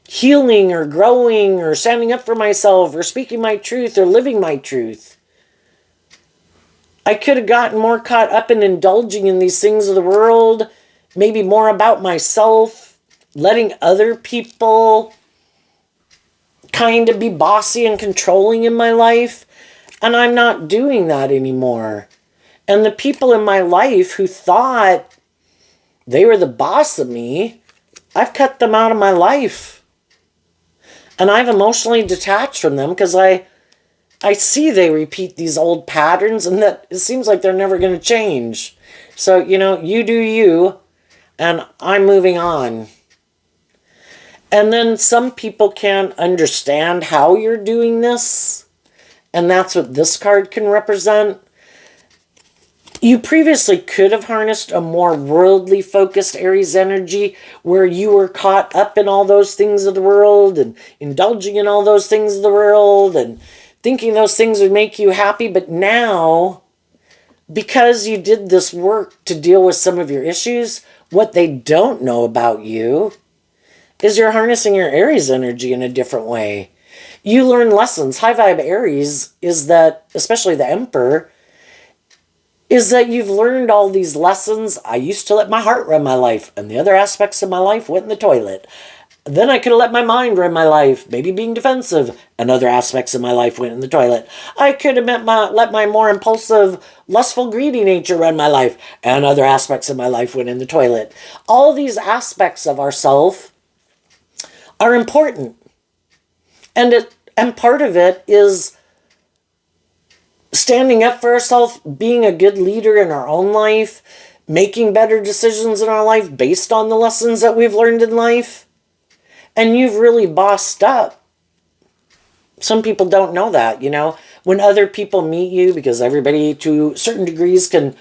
healing or growing or standing up for myself or speaking my truth or living my truth. I could have gotten more caught up in indulging in these things of the world, maybe more about myself, letting other people kind of be bossy and controlling in my life. And I'm not doing that anymore. And the people in my life who thought they were the boss of me, I've cut them out of my life. And I've emotionally detached from them because I see they repeat these old patterns and that it seems like they're never going to change. So, you do you, and I'm moving on. And then some people can't understand how you're doing this. And that's what this card can represent. You previously could have harnessed a more worldly focused Aries energy where you were caught up in all those things of the world and indulging in all those things of the world and thinking those things would make you happy. But now, because you did this work to deal with some of your issues, what they don't know about you is you're harnessing your Aries energy in a different way. You learn lessons. High vibe Aries is that, especially the Emperor, is that you've learned all these lessons. I used to let my heart run my life, and the other aspects of my life went in the toilet. Then I could have let my mind run my life, maybe being defensive, and other aspects of my life went in the toilet. I could have let my more impulsive, lustful, greedy nature run my life, and other aspects of my life went in the toilet. All these aspects of ourself are important. And part of it is standing up for ourselves, being a good leader in our own life, making better decisions in our life based on the lessons that we've learned in life. And you've really bossed up. Some people don't know that, When other people meet you, because everybody to certain degrees can,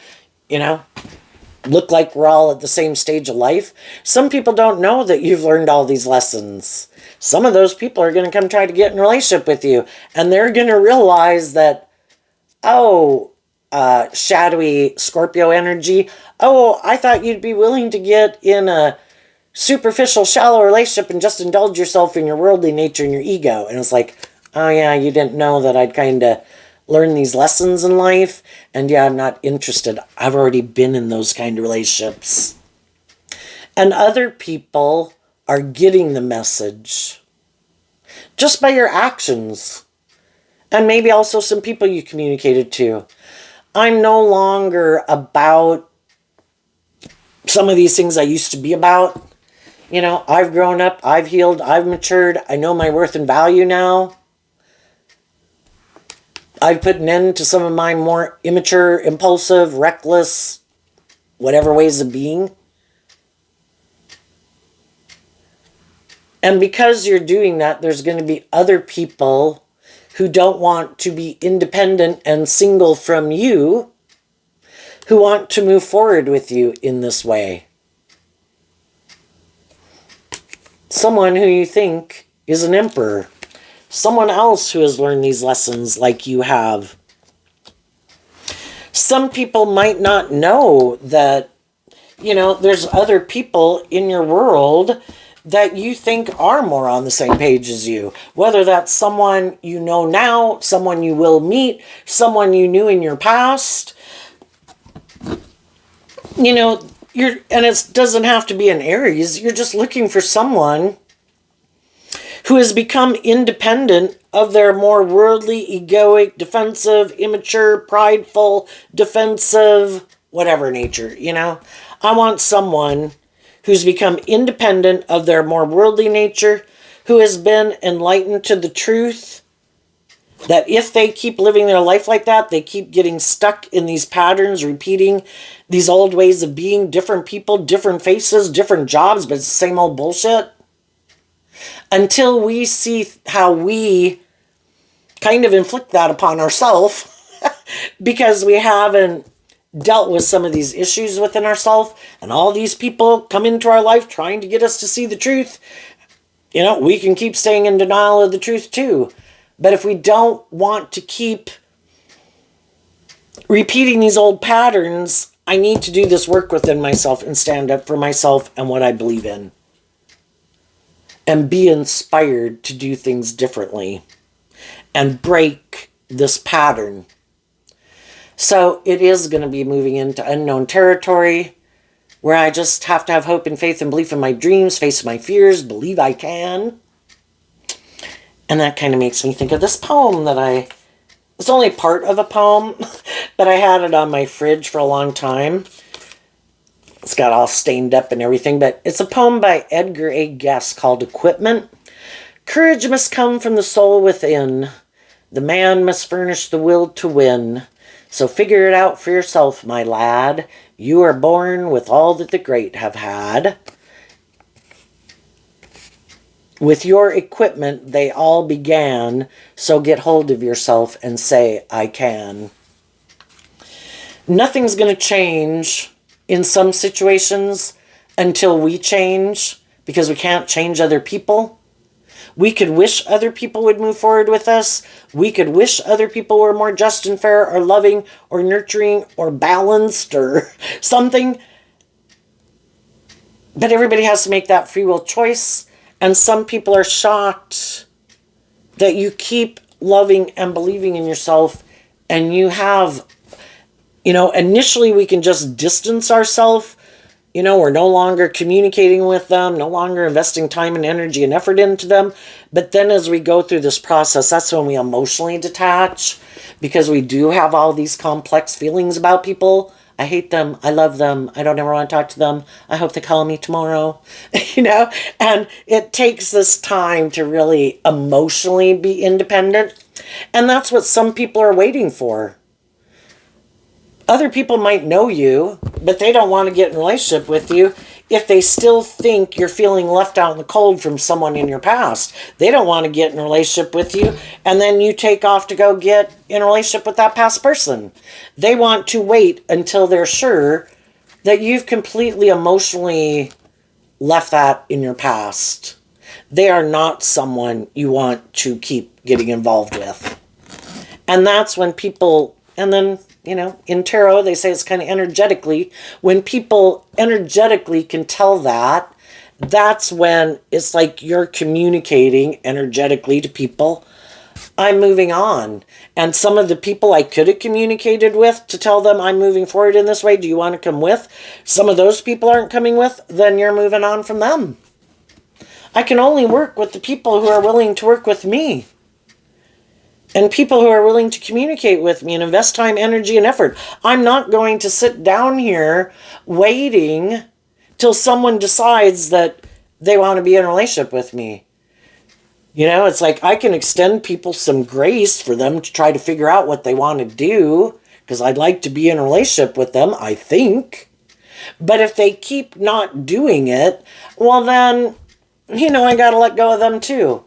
look like we're all at the same stage of life. Some people don't know that you've learned all these lessons. Some of those people are going to come try to get in a relationship with you. And they're going to realize that, shadowy Scorpio energy. Oh, I thought you'd be willing to get in a superficial, shallow relationship and just indulge yourself in your worldly nature and your ego. And it's like, oh yeah, you didn't know that I'd kind of learn these lessons in life. And yeah, I'm not interested. I've already been in those kind of relationships. And other people are getting the message just by your actions. And maybe also some people you communicated to. I'm no longer about some of these things I used to be about. You know, I've grown up, I've healed, I've matured, I know my worth and value now. I've put an end to some of my more immature, impulsive, reckless, whatever ways of being. And because you're doing that, there's going to be other people who don't want to be independent and single from you, who want to move forward with you in this way. Someone who you think is an emperor. Someone else who has learned these lessons like you have. Some people might not know that, you know, there's other people in your world that you think are more on the same page as you. Whether that's someone you know now, someone you will meet, someone you knew in your past. You know, and it doesn't have to be an Aries. You're just looking for someone who has become independent of their more worldly, egoic, defensive, immature, prideful, defensive, whatever nature, you know. I want someone who's become independent of their more worldly nature, who has been enlightened to the truth that if they keep living their life like that, they keep getting stuck in these patterns, repeating these old ways of being, different people, different faces, different jobs, but it's the same old bullshit. Until we see how we kind of inflict that upon ourselves because we haven't dealt with some of these issues within ourselves, and all these people come into our life trying to get us to see the truth, you know, we can keep staying in denial of the truth too. But if we don't want to keep repeating these old patterns, I need to do this work within myself and stand up for myself and what I believe in. And be inspired to do things differently. And break this pattern. So it is going to be moving into unknown territory, where I just have to have hope and faith and belief in my dreams, face my fears, believe I can. And that kind of makes me think of this poem that it's only part of a poem, but I had it on my fridge for a long time. It's got all stained up and everything, but it's a poem by Edgar A. Guest called Equipment. Courage must come from the soul within. The man must furnish the will to win. So figure it out for yourself, my lad. You are born with all that the great have had. With your equipment, they all began. So get hold of yourself and say, I can. Nothing's going to change in some situations until we change, because we can't change other people. We could wish other people would move forward with us. We could wish other people were more just and fair or loving or nurturing or balanced or something. But everybody has to make that free will choice. And some people are shocked that you keep loving and believing in yourself, and you have, you know, initially we can just distance ourselves. You know, we're no longer communicating with them, no longer investing time and energy and effort into them. But then as we go through this process, that's when we emotionally detach, because we do have all these complex feelings about people. I hate them. I love them. I don't ever want to talk to them. I hope they call me tomorrow. You know, and it takes this time to really emotionally be independent. And that's what some people are waiting for. Other people might know you, but they don't want to get in a relationship with you if they still think you're feeling left out in the cold from someone in your past. They don't want to get in a relationship with you, and then you take off to go get in a relationship with that past person. They want to wait until they're sure that you've completely emotionally left that in your past. They are not someone you want to keep getting involved with. And that's when people, and then, you know, in tarot, they say it's kind of energetically. When people energetically can tell that, that's when it's like you're communicating energetically to people, I'm moving on. And some of the people I could have communicated with to tell them I'm moving forward in this way, do you want to come with? Some of those people aren't coming with, then you're moving on from them. I can only work with the people who are willing to work with me. And people who are willing to communicate with me and invest time, energy, and effort. I'm not going to sit down here waiting till someone decides that they want to be in a relationship with me. You know, it's like I can extend people some grace for them to try to figure out what they want to do, because I'd like to be in a relationship with them, I think. But if they keep not doing it, well then, you know, I got to let go of them too.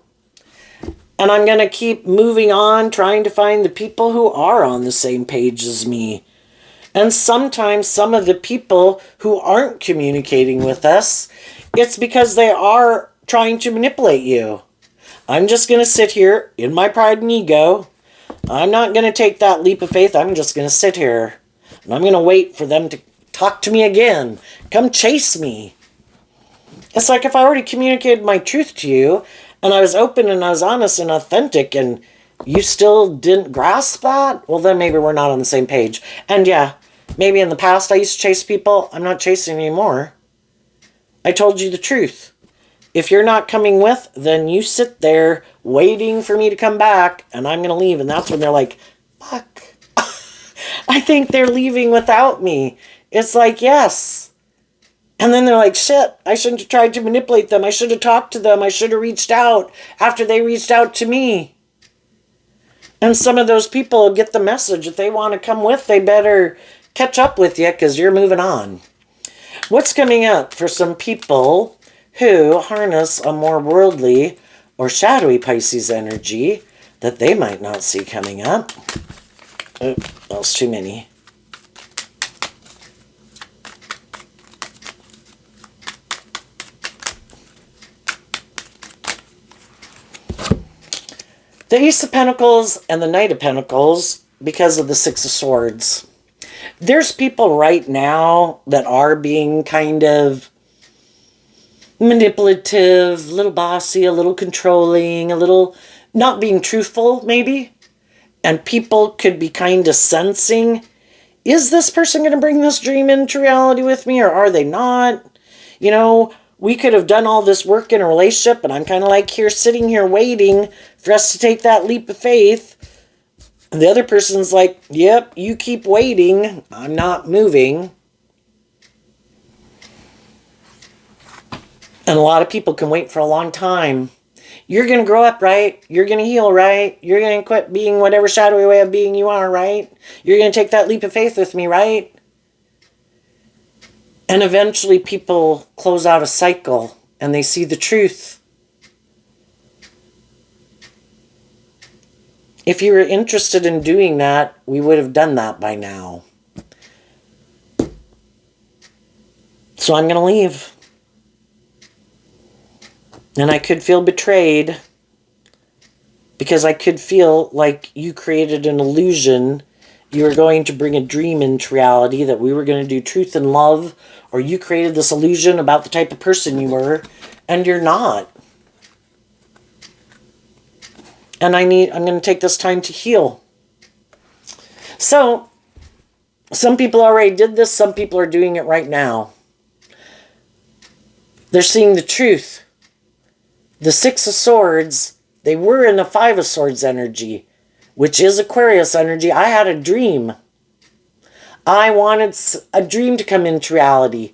And I'm going to keep moving on, trying to find the people who are on the same page as me. And sometimes some of the people who aren't communicating with us, it's because they are trying to manipulate you. I'm just going to sit here in my pride and ego. I'm not going to take that leap of faith. I'm just going to sit here. And I'm going to wait for them to talk to me again. Come chase me. It's like if I already communicated my truth to you, and I was open and I was honest and authentic, and you still didn't grasp that, well then maybe we're not on the same page. And yeah, maybe in the past I used to chase people. I'm not chasing anymore. I told you the truth. If you're not coming with, then you sit there waiting for me to come back, and I'm going to leave. And that's when they're like, fuck. I think they're leaving without me. It's like, yes. And then they're like, shit, I shouldn't have tried to manipulate them. I should have talked to them. I should have reached out after they reached out to me. And some of those people get the message. If they want to come with, they better catch up with you because you're moving on. What's coming up for some people who harness a more worldly or shadowy Pisces energy that they might not see coming up? Oh, that was too many. The Ace of Pentacles and the Knight of Pentacles, because of the Six of Swords. There's people right now that are being kind of manipulative, a little bossy, a little controlling, a little not being truthful, maybe. And people could be kind of sensing, is this person going to bring this dream into reality with me, or are they not? You know, we could have done all this work in a relationship, and I'm kind of like here, sitting here waiting for us to take that leap of faith. And the other person's like, yep, you keep waiting. I'm not moving. And a lot of people can wait for a long time. You're going to grow up, right? You're going to heal, right? You're going to quit being whatever shadowy way of being you are, right? You're going to take that leap of faith with me, right? And eventually people close out a cycle and they see the truth. If you were interested in doing that, we would have done that by now. So I'm going to leave. And I could feel betrayed because I could feel like you created an illusion. You were going to bring a dream into reality that we were going to do truth and love, or you created this illusion about the type of person you were, and you're not. And I'm going to take this time to heal. So, some people already did this, some people are doing it right now. They're seeing the truth. The Six of Swords, they were in the Five of Swords energy, which is Aquarius energy. I had a dream. I wanted a dream to come into reality.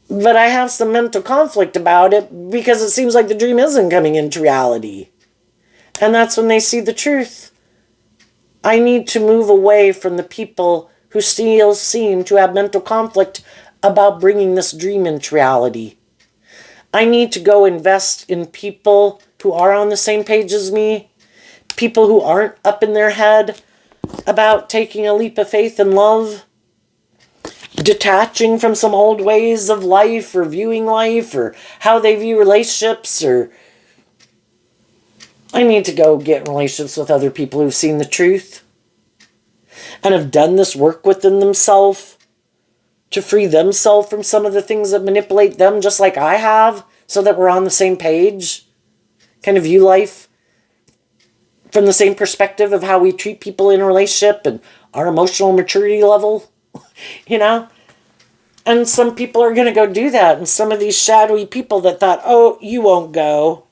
But I have some mental conflict about it because it seems like the dream isn't coming into reality. And that's when they see the truth. I need to move away from the people who still seem to have mental conflict about bringing this dream into reality. I need to go invest in people who are on the same page as me, people who aren't up in their head about taking a leap of faith and love, detaching from some old ways of life or viewing life or how they view relationships. Or I need to go get in relationships with other people who've seen the truth and have done this work within themselves to free themselves from some of the things that manipulate them, just like I have, so that we're on the same page. Kind of view life from the same perspective of how we treat people in a relationship and our emotional maturity level, you know? And some people are going to go do that. And some of these shadowy people that thought, oh, you won't go.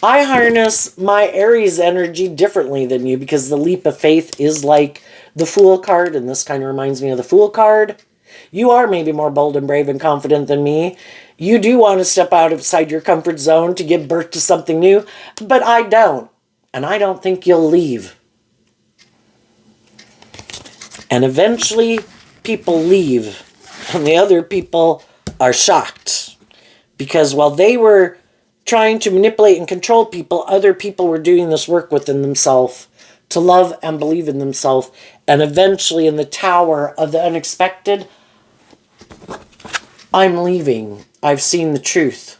I harness my Aries energy differently than you because the leap of faith is like the Fool card, and this kind of reminds me of the Fool card. You are maybe more bold and brave and confident than me. You do want to step outside your comfort zone to give birth to something new, but I don't. And I don't think you'll leave. And eventually, people leave. And the other people are shocked. Because while they were trying to manipulate and control people, other people were doing this work within themselves to love and believe in themselves. And eventually, in the tower of the unexpected, I'm leaving. I've seen the truth.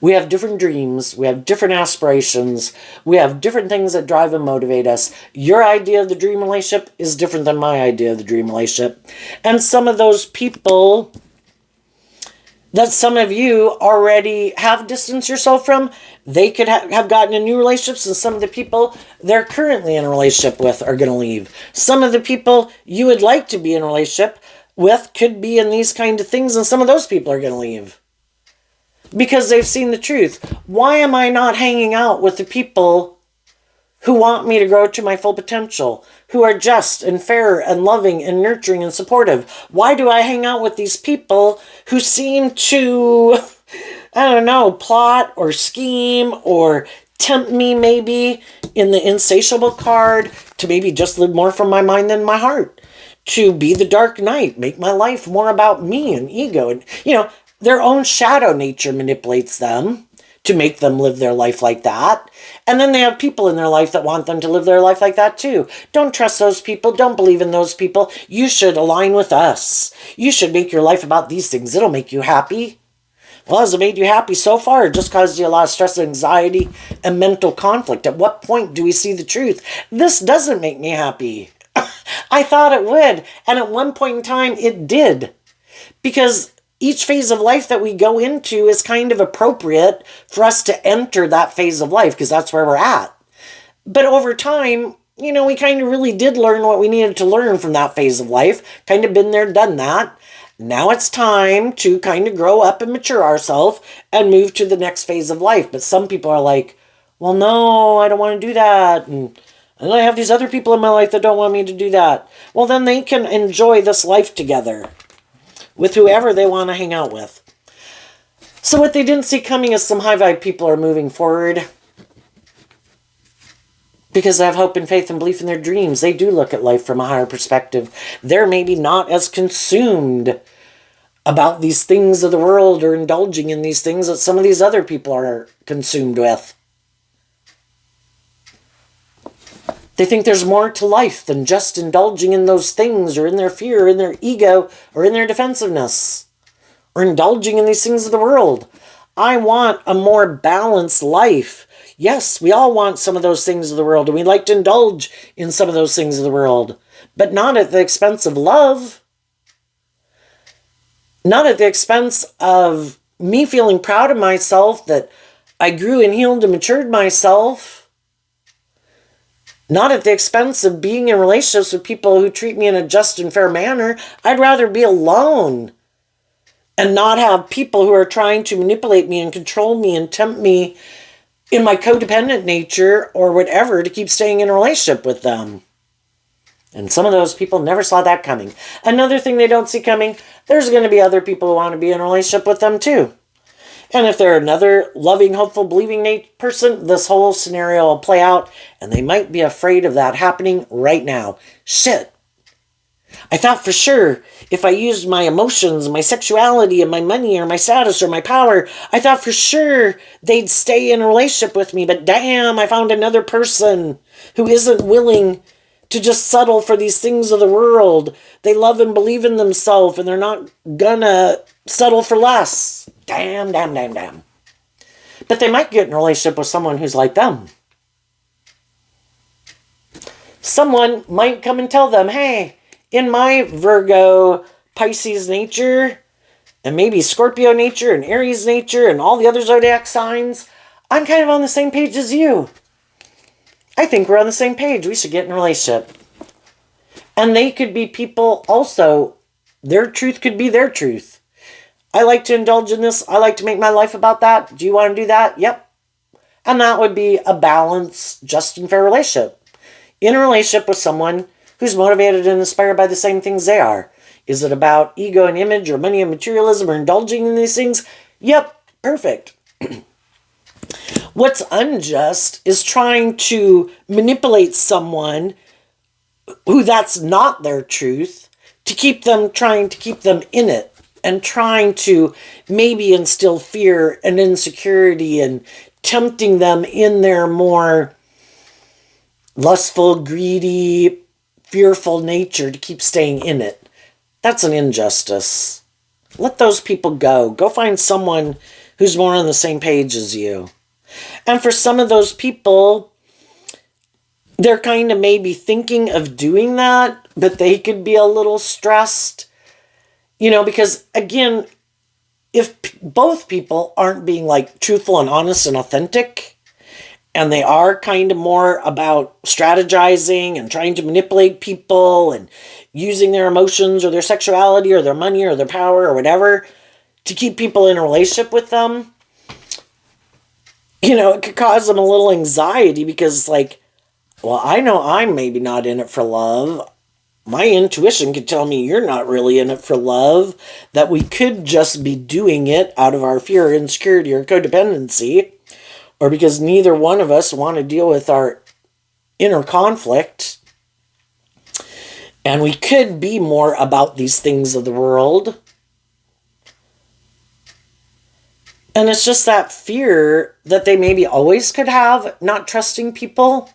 We have different dreams. We have different aspirations. We have different things that drive and motivate us. Your idea of the dream relationship is different than my idea of the dream relationship. And some of those people that some of you already have distanced yourself from, they could have gotten in new relationships, and some of the people they're currently in a relationship with are going to leave. Some of the people you would like to be in a relationship with could be in these kind of things, and some of those people are going to leave. Because they've seen the truth. Why am I not hanging out with the people who want me to grow to my full potential, who are just and fair and loving and nurturing and supportive? Why do I hang out with these people who seem to, I don't know, plot or scheme or tempt me maybe in the insatiable card to maybe just live more from my mind than my heart, to be the dark knight, make my life more about me and ego, and their own shadow nature manipulates them to make them live their life like that. And then they have people in their life that want them to live their life like that too. Don't trust those people. Don't believe in those people. You should align with us. You should make your life about these things. It'll make you happy. Well, has it made you happy so far? It just caused you a lot of stress, anxiety, and mental conflict. At what point do we see the truth? This doesn't make me happy. I thought it would. And at one point in time, it did. Because each phase of life that we go into is kind of appropriate for us to enter that phase of life, because that's where we're at. But over time, we kind of really did learn what we needed to learn from that phase of life. Kind of been there, done that. Now it's time to kind of grow up and mature ourselves and move to the next phase of life. But some people are like, well, no, I don't want to do that. And I have these other people in my life that don't want me to do that. Well, then they can enjoy this life together with whoever they want to hang out with. So what they didn't see coming is some high vibe people are moving forward because they have hope and faith and belief in their dreams. They do look at life from a higher perspective. They're maybe not as consumed about these things of the world or indulging in these things that some of these other people are consumed with. They think there's more to life than just indulging in those things, or in their fear, or in their ego, or in their defensiveness, or indulging in these things of the world. I want a more balanced life. Yes, we all want some of those things of the world, and we like to indulge in some of those things of the world, but not at the expense of love. Not at the expense of me feeling proud of myself that I grew and healed and matured myself. Not at the expense of being in relationships with people who treat me in a just and fair manner. I'd rather be alone and not have people who are trying to manipulate me and control me and tempt me in my codependent nature or whatever to keep staying in a relationship with them. And some of those people never saw that coming. Another thing they don't see coming, there's going to be other people who want to be in a relationship with them too. And if they're another loving, hopeful, believing person, this whole scenario will play out, and they might be afraid of that happening right now. Shit. I thought for sure if I used my emotions, my sexuality, and my money, or my status, or my power, I thought for sure they'd stay in a relationship with me. But damn, I found another person who isn't willing to just settle for these things of the world. They love and believe in themselves, and they're not gonna settle for less. Damn. But they might get in a relationship with someone who's like them. Someone might come and tell them, hey, in my Virgo, Pisces nature, and maybe Scorpio nature, and Aries nature, and all the other zodiac signs, I'm kind of on the same page as you. I think we're on the same page. We should get in a relationship. And they could be people also, their truth could be their truth. I like to indulge in this. I like to make my life about that. Do you want to do that? Yep. And that would be a balanced, just and fair relationship. In a relationship with someone who's motivated and inspired by the same things they are. Is it about ego and image or money and materialism or indulging in these things? Yep, perfect. What's unjust is trying to manipulate someone who that's not their truth to trying to keep them in it, and trying to maybe instill fear and insecurity and tempting them in their more lustful, greedy, fearful nature to keep staying in it. That's an injustice. Let those people go. Go find someone who's more on the same page as you. And for some of those people, they're kind of maybe thinking of doing that, but they could be a little stressed, because again, if both people aren't being like truthful and honest and authentic, and they are kind of more about strategizing and trying to manipulate people and using their emotions or their sexuality or their money or their power or whatever to keep people in a relationship with them, it could cause them a little anxiety because, like, well, I know I'm maybe not in it for love. My intuition could tell me you're not really in it for love, that we could just be doing it out of our fear, insecurity, or codependency, or because neither one of us want to deal with our inner conflict. And we could be more about these things of the world. And it's just that fear that they maybe always could have, not trusting people.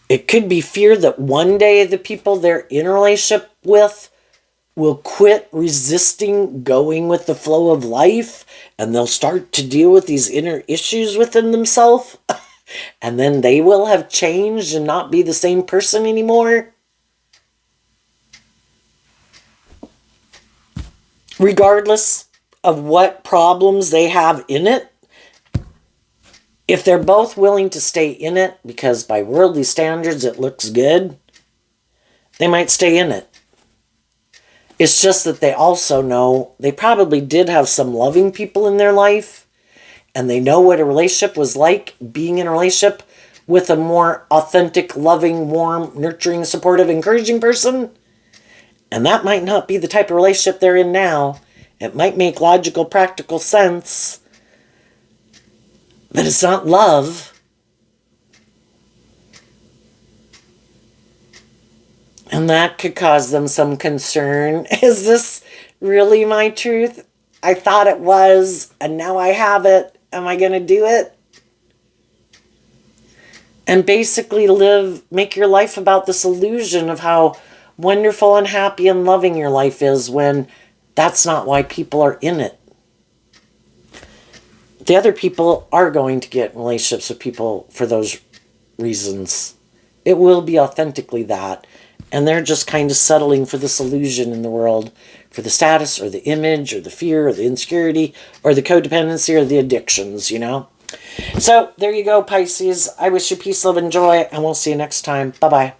It could be fear that one day the people they're in a relationship with will quit resisting going with the flow of life, and they'll start to deal with these inner issues within themselves. And then they will have changed and not be the same person anymore. Regardless of what problems they have in it, if they're both willing to stay in it because by worldly standards it looks good, they might stay in it. It's just that they also know they probably did have some loving people in their life, and they know what a relationship was like, being in a relationship with a more authentic, loving, warm, nurturing, supportive, encouraging person. And that might not be the type of relationship they're in now. It might make logical, practical sense, but it's not love. And that could cause them some concern. Is this really my truth? I thought it was, and now I have it. Am I going to do it? And basically make your life about this illusion of how wonderful and happy and loving your life is, when that's not why people are in it. The other people are going to get in relationships with people for those reasons. It will be authentically that. And they're just kind of settling for this illusion in the world, for the status or the image or the fear or the insecurity or the codependency or the addictions, So there you go, Pisces. I wish you peace, love, and joy, and we'll see you next time. Bye-bye.